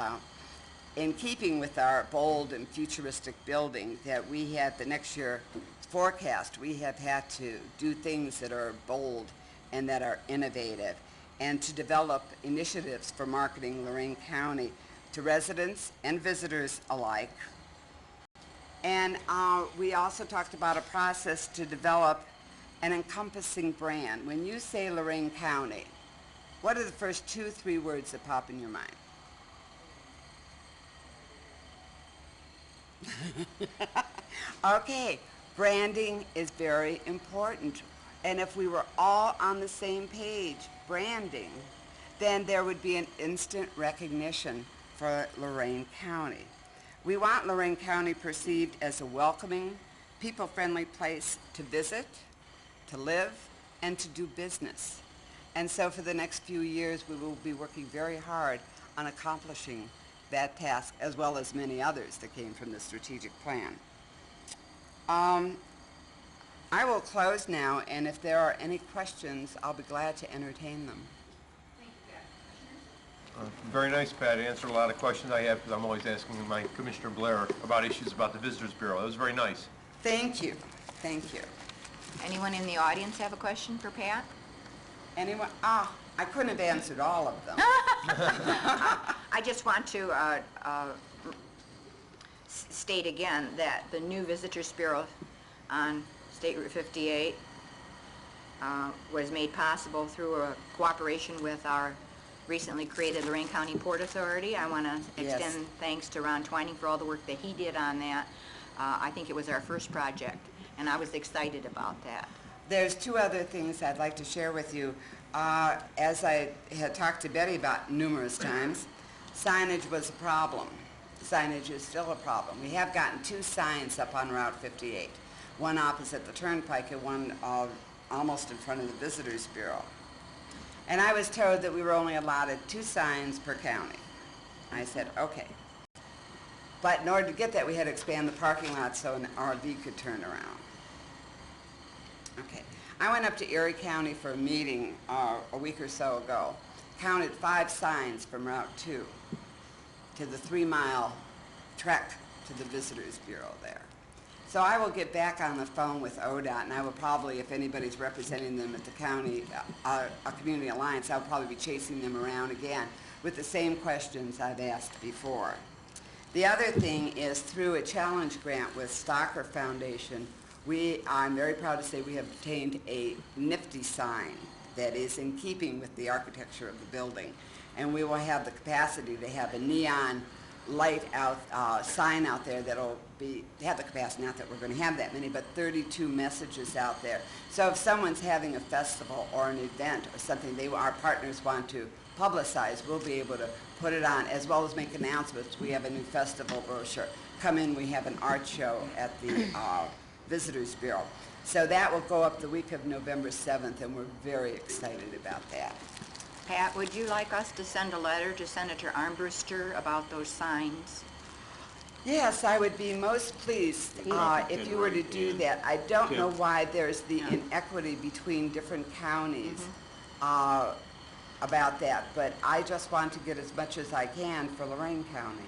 in keeping with our bold and futuristic building, that we had the next year forecast, we have had to do things that are bold and that are innovative, and to develop initiatives for marketing Lorain County to residents and visitors alike. And we also talked about a process to develop an encompassing brand. When you say Lorain County, what are the first 2-3 words that pop in your mind? Okay, branding is very important. And if we were all on the same page, branding, then there would be an instant recognition for Lorain County. We want Lorain County perceived as a welcoming, people-friendly place to visit, to live, and to do business. And so for the next few years, we will be working very hard on accomplishing that task, as well as many others that came from the strategic plan. I will close now, and if there are any questions, I'll be glad to entertain them. Very nice, Pat. Answered a lot of questions I have, because I'm always asking my Commissioner Blair about issues about the Visitors Bureau. That was very nice. Thank you. Thank you. Anyone in the audience have a question for Pat? Anyone? I couldn't have answered all of them. I just want to state again that the new Visitors Bureau on State Route 58 was made possible through a cooperation with our recently created Lorain County Port Authority. I want to Yes. extend thanks to Ron Twining for all the work that he did on that. I think it was our first project, and I was excited about that. There's 2 other things I'd like to share with you. As I had talked to Betty about numerous times, signage was a problem. Signage is still a problem. We have gotten 2 signs up on Route 58, one opposite the Turnpike and one almost in front of the Visitors Bureau. And I was told that we were only allotted 2 signs per county. I said, okay. But in order to get that, we had to expand the parking lot so an RV could turn around. Okay. I went up to Erie County for a meeting a week or so ago, counted 5 signs from Route 2 to the 3-mile trek to the Visitors Bureau there. So I will get back on the phone with ODOT, and I will probably, if anybody's representing them at the county, a community alliance, I'll probably be chasing them around again with the same questions I've asked before. The other thing is through a challenge grant with Stocker Foundation, I'm very proud to say we have obtained a nifty sign that is in keeping with the architecture of the building. And we will have the capacity to have a neon light out, sign out there that'll have the capacity, not that we're going to have that many, but 32 messages out there. So if someone's having a festival or an event or something our partners want to publicize, we'll be able to put it on, as well as make announcements. We have a new festival brochure. Come in, we have an art show at the Visitors Bureau. So that will go up the week of November 7th, and we're very excited about that. Pat, would you like us to send a letter to Senator Armbruster about those signs? Yes, I would be most pleased if you were to do that. I don't know why there's the inequity between different counties about that, but I just want to get as much as I can for Lorain County.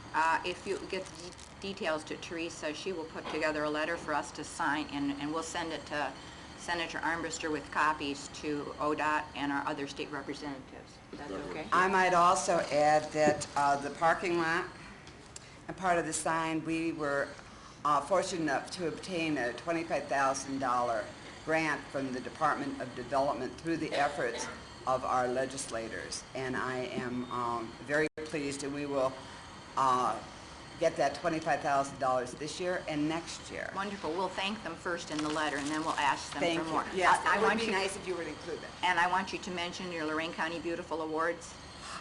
If you get the details to Teresa, she will put together a letter for us to sign, and we'll send it to Senator Armbruster with copies to ODOT and our other state representatives. Is that okay? I might also add that the parking lot and part of the sign, we were fortunate enough to obtain a $25,000 grant from the Department of Development through the efforts of our legislators. And I am very pleased, and we will get that $25,000 this year and next year. Wonderful. We'll thank them first in the letter, and then we'll ask them Thank for you. more. Yes, I it would want be you, nice if you would include that. and I want you to mention your Lorain County Beautiful Awards.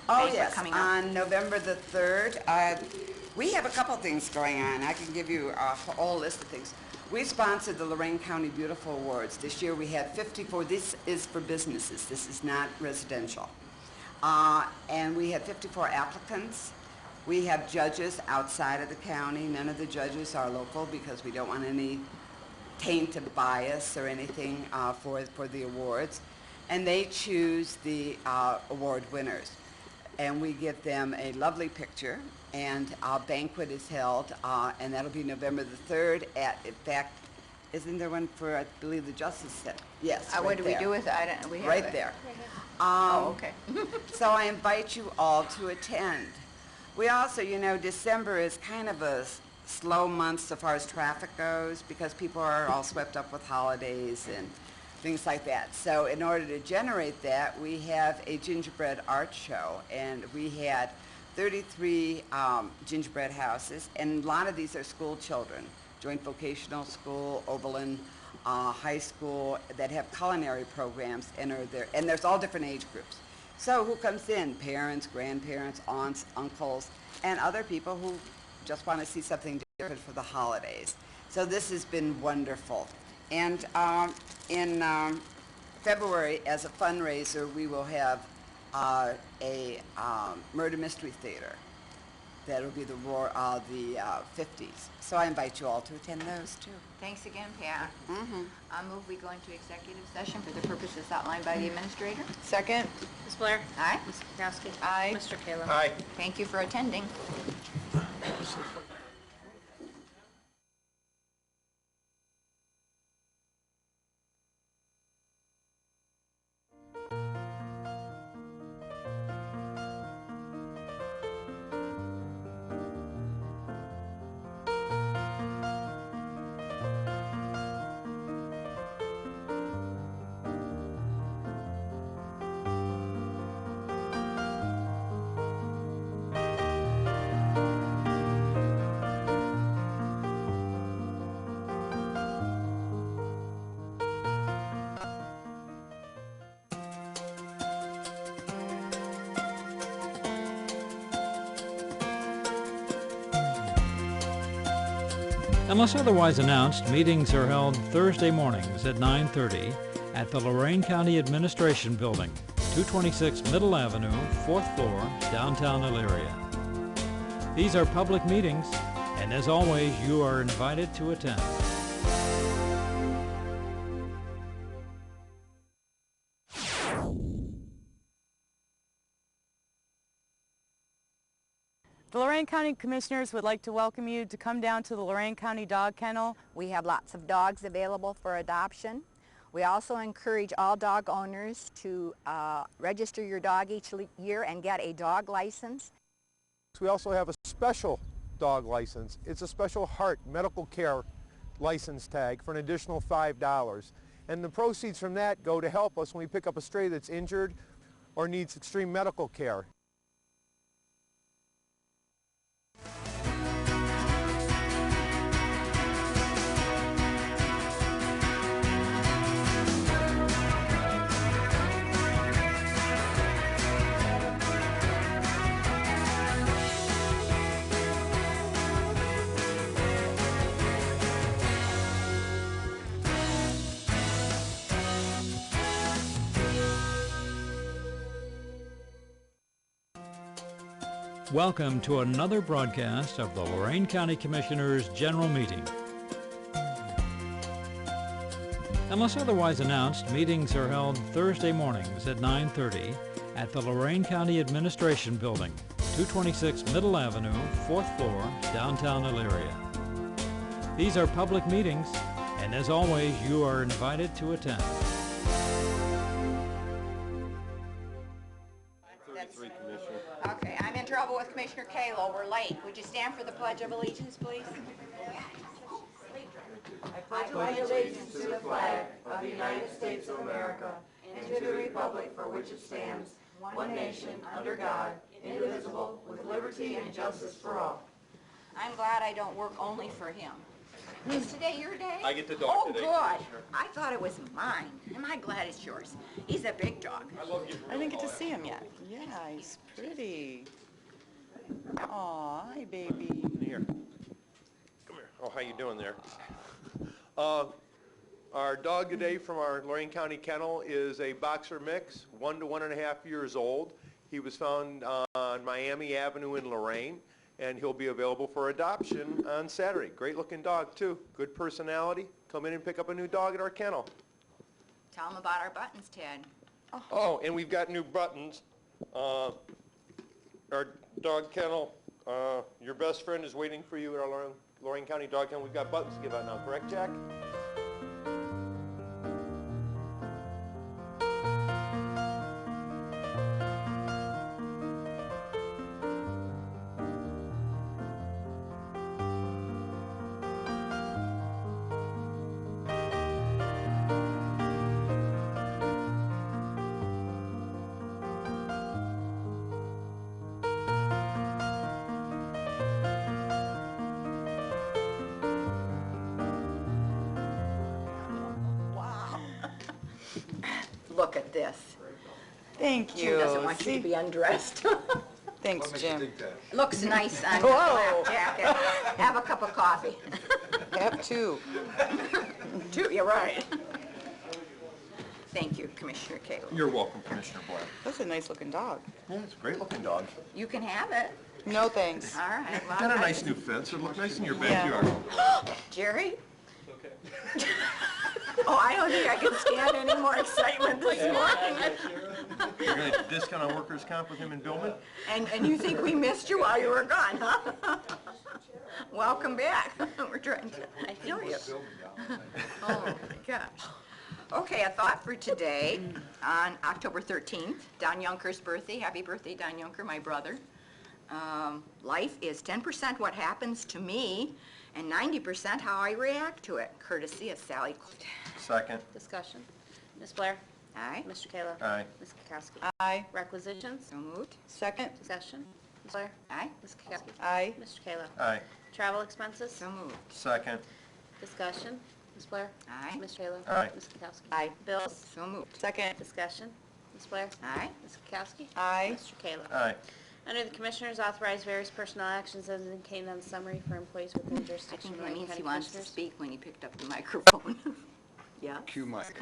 Oh, banquet yes, coming up. on November the 3rd. We have a couple things going on. I can give you a whole list of things. We sponsored the Lorain County Beautiful Awards. This year we had 54. This is for businesses. This is not residential. And we had 54 applicants. We have judges outside of the county. None of the judges are local because we don't want any taint of bias or anything for the awards. And they choose the award winners. And we give them a lovely picture, and a banquet is held, and that'll be November the 3rd at, in fact, isn't there one for, I believe, the Justice Center? Yes, right What do we there. do with it? I don't, we have Right it. there. Oh, okay. So I invite you all to attend. We also, you know, December is kind of a slow month so far as traffic goes because people are all swept up with holidays and things like that. So in order to generate that, we have a gingerbread art show, and we had 33 gingerbread houses, and a lot of these are school children, Joint Vocational School, Oberlin High School, that have culinary programs and are there, and there's all different age groups. So who comes in? Parents, grandparents, aunts, uncles, and other people who just want to see something different for the holidays. So this has been wonderful. And in February, as a fundraiser, we will have a murder mystery theater. That'll be the 50s. So I invite you all to attend those too. Thanks again, Pat. I move we go into executive session for the purposes outlined by the administrator. Second? Ms. Blair? Aye. Ms. Kukowski? Aye. Mr. Kayla? Aye. Thank you for attending. Unless otherwise announced, meetings are held Thursday mornings at 9:30 at the Lorain County Administration Building, 226 Middle Avenue, 4th floor, downtown Elyria. These are public meetings, and as always, you are invited to attend. The Lorain County Commissioners would like to welcome you to come down to the Lorain County Dog Kennel. We have lots of dogs available for adoption. We also encourage all dog owners to register your dog each year and get a dog license. We also have a special dog license. It's a special heart medical care license tag for an additional $5. And the proceeds from that go to help us when we pick up a stray that's injured or needs extreme medical care. Welcome to another broadcast of the Lorain County Commissioners' General Meeting. Unless otherwise announced, meetings are held Thursday mornings at 9:30 at the Lorain County Administration Building, 226 Middle Avenue, 4th floor, downtown Elyria. These are public meetings, and as always, you are invited to attend. Okay, I'm in trouble with Commissioner Kalo. We're late. Would you stand for the Pledge of Allegiance, please? I pledge allegiance to the flag of the United States of America and to the republic for which it stands, one nation, under God, indivisible, with liberty and justice for all. I'm glad I don't work only for him. Is today your day? I get the dog Oh, today, good. Commissioner. I thought it was mine. Am I glad it's yours? He's a big dog. I didn't get to see him yet. Yeah, he's pretty. Aw, hi, baby. Here. Come here. Oh, how you doing there? Our dog today from our Lorain County Kennel is a boxer mix, 1 to 1.5 years old. He was found on Miami Avenue in Lorain, and he'll be available for adoption on Saturday. Great-looking dog, too. Good personality. Come in and pick up a new dog at our kennel. Tell him about our buttons, Ted. Oh, and we've got new buttons. Our dog kennel, your best friend is waiting for you at our Lorain County Dog Kennel. We've got buttons to give out now, correct, Jack? Wow. Look at this. Thank you. Jim doesn't want you See? to be undressed. Thanks, Jim. Looks nice on your Whoa. black jacket. Have a cup of coffee. Have two. Two, you're right. Thank you, Commissioner Kayla. You're welcome, Commissioner Blair. That's a nice-looking dog. Yeah, it's a great-looking dog. You can have it. No, thanks. All right. Well, Got a nice new fence. It'll look nice in your Yeah. backyard. Jerry? Oh, I don't think I can stand any more excitement this morning. You're going to discount on workers' comp with him and Billman? And you think we missed you while you were gone, huh? Welcome back. We're trying to hear you. Oh, my gosh. Okay, a thought for today, on October 13th, Don Yunker's birthday. Happy birthday, Don Yunker, my brother. Life is 10% what happens to me, and 90% how I react to it, courtesy of Sally. Second. Discussion. Ms. Blair? Aye, Mr. Kayla? Aye. Ms. Kukowski? Aye. Requisitions? so moved. Second. Discussion. Ms. Blair? Aye, Ms. Kukowski? Aye. Mr. Kayla? Aye. Travel expenses? so moved. Second. Discussion. Ms. Blair? Aye, Mr. Kayla? Aye. Ms. Kukowski? Aye. Bills? so moved. Second. Discussion. Ms. Blair? Aye, Ms. Kukowski? Aye. Mr. Kayla? Aye. Under the Commissioners, authorize various personnel actions as indicated on the summary for employees within I jurisdiction think of that Lorraine means County he wants to Commissioners. speak when he picked up the microphone. Yeah? Cue Mike.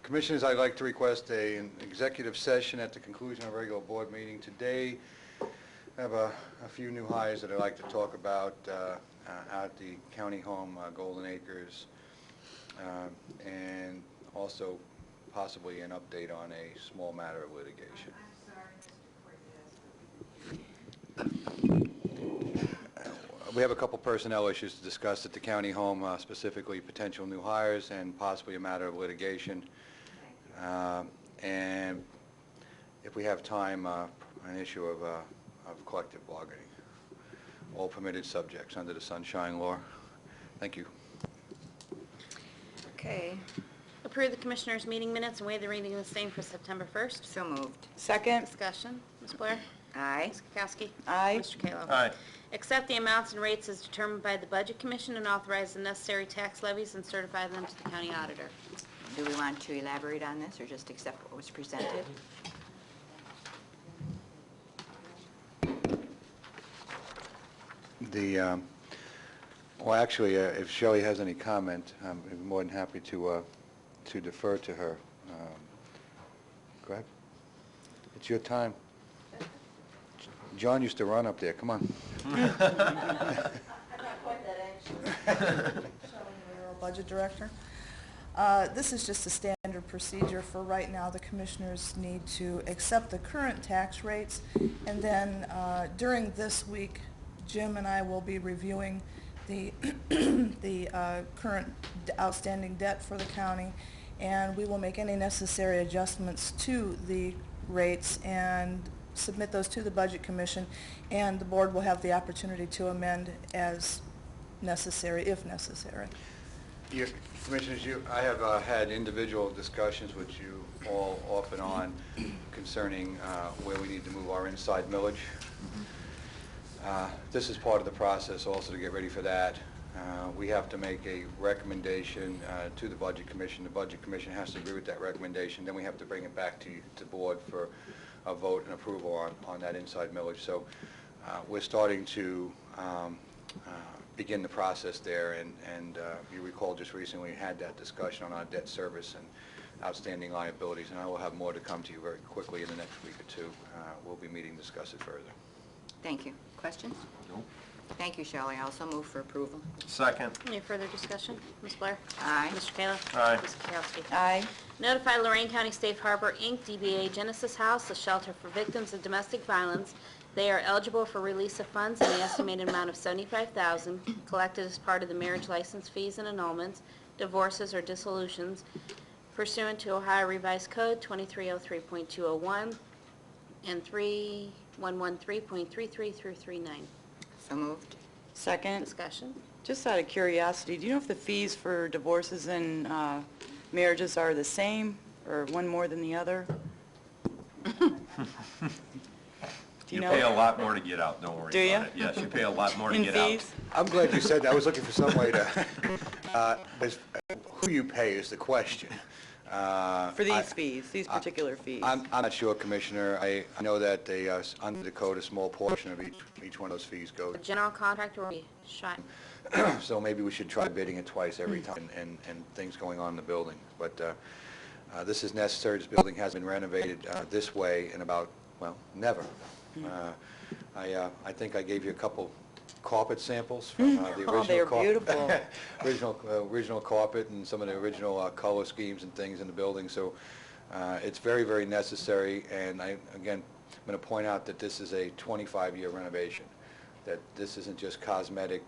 Commissioners, I'd like to request an executive session at the conclusion of a regular board meeting today. I have a few new hires that I'd like to talk about out at the county home, Golden Acres, and also possibly an update on a small matter of litigation. We have a couple personnel issues to discuss at the county home, specifically potential new hires and possibly a matter of litigation. And if we have time, an issue of collective bargaining. All permitted subjects under the Sunshine Law. Thank you. Okay, Approve the Commissioners' meeting minutes and waive the reading of the same for September 1st. so moved. Second. Discussion. Ms. Blair? Aye, Ms. Kukowski? Aye. Mr. Kayla? Aye. Accept the amounts and rates as determined by the Budget Commission and authorize the necessary tax levies and certify them to the county auditor. do we want to elaborate on this, or just accept what was presented? Well, actually, if Shelley has any comment, I'm more than happy to defer to her. Go ahead. It's your time. John used to run up there. Come on. Budget Director. This is just a standard procedure for right now. The commissioners need to accept the current tax rates, and then during this week, Jim and I will be reviewing the current outstanding debt for the county, and we will make any necessary adjustments to the rates and submit those to the Budget Commission, and the board will have the opportunity to amend as necessary, if necessary. Commissioners, I have had individual discussions with you all off and on concerning where we need to move our inside millage. This is part of the process also to get ready for that. We have to make a recommendation to the Budget Commission. The Budget Commission has to agree with that recommendation. Then we have to bring it back to the board for a vote and approval on that inside millage. So we're starting to begin the process there, and you recall just recently we had that discussion on our debt service and outstanding liabilities, and I will have more to come to you very quickly in the next week or two. We'll be meeting to discuss it further. Thank you. Questions? No. Thank you, Shelley. I also move for approval. Second. Any further discussion? Ms. Blair? Aye. Mr. Kayla? Aye. Ms. Kowski? Aye. Notify Lorain County Safe Harbor, Inc., DBA Genesis House, a shelter for victims of domestic violence. They are eligible for release of funds in the estimated amount of $75,000 collected as part of the marriage license fees and annulments, divorces, or dissolutions pursuant to Ohio Revised Code 2303.201 and 3113.33 through 39. So moved. Second. Discussion. Just out of curiosity, do you know if the fees for divorces and marriages are the same, or one more than the other? Do You you pay know? a lot more to get out, don't worry Do about ya? it. Yes, you pay a lot more to In get out. fees? I'm glad you said that. I was looking for some way to, who you pay is the question. For these fees, these particular fees? I'm not sure, Commissioner. I know that they, under the code, a small portion of each one of those fees go. The general contractor will be shot. So maybe we should try bidding it twice every time and things going on in the building. But this is necessary. This building has been renovated this way in about, well, never. I think I gave you a couple carpet samples from the original. Oh, they're beautiful. original carpet and some of the original color schemes and things in the building. So it's very, very necessary. And again, I'm going to point out that this is a 25-year renovation, that this isn't just cosmetic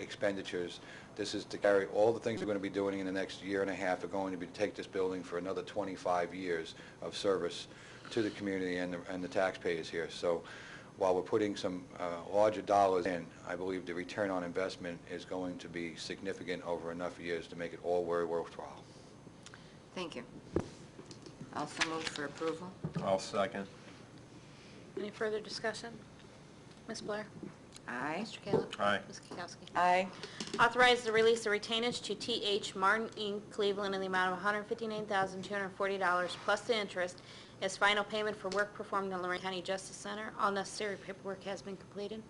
expenditures. This is to carry all the things we're going to be doing in the next year and a half are going to be to take this building for another 25 years of service to the community and the taxpayers here. So while we're putting some larger dollars in, I believe the return on investment is going to be significant over enough years to make it all very worthwhile. Thank you. Also move for approval. I'll second. Any further discussion? Ms. Blair? Aye. Mr. Kayla? Aye. Ms. Kowski? Aye. Authorize the release of retainage to T.H. Martin, Inc., Cleveland, in the amount of $159,240 plus the interest as final payment for work performed in Lorain County Justice Center. All necessary paperwork has been completed.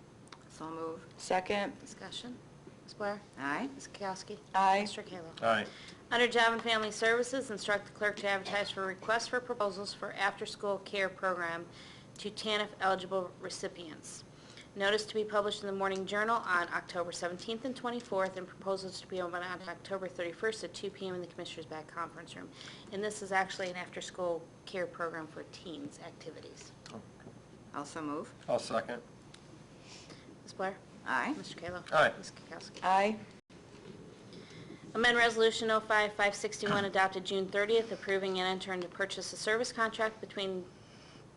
So move. Second. Discussion. Ms. Blair? Aye. Ms. Kowski? Aye. Mr. Kayla? Aye. Under Job and Family Services, instruct the clerk to advertise for requests for proposals for after-school care program to TANF-eligible recipients. Notice to be published in the Morning Journal on October 17th and 24th, and proposals to be open on October 31st at 2 p.m. in the Commissioners' back conference room. And this is actually an after-school care program for teens activities. Also move. I'll second. Ms. Blair? Aye. Mr. Kayla? Aye. Ms. Kukowski? Aye. Amend Resolution 05561 adopted June 30th, approving and entering to purchase a service contract between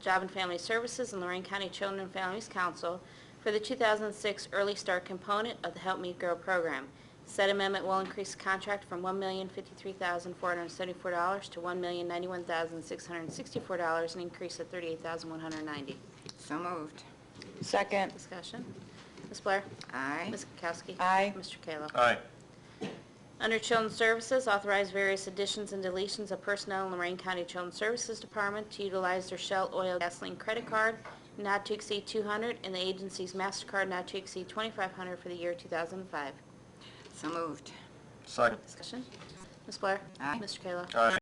Job and Family Services and Lorain County Children and Families Council for the 2006 Early Start component of the Help Me Grow program. Said amendment will increase the contract from $1,053,474 to $1,091,664, an increase of $38,190. So moved. Second. Discussion. Ms. Blair? Aye. Ms. Kukowski? Aye. Mr. Kayla? Aye. Under Children's Services, authorize various additions and deletions of personnel in Lorain County Children's Services Department to utilize their Shell Oil Gasoline Credit Card not to exceed $200 and the agency's MasterCard not to exceed $2,500 for the year 2005. So moved. Second. Discussion. Ms. Blair? Aye. Mr. Kayla? Aye.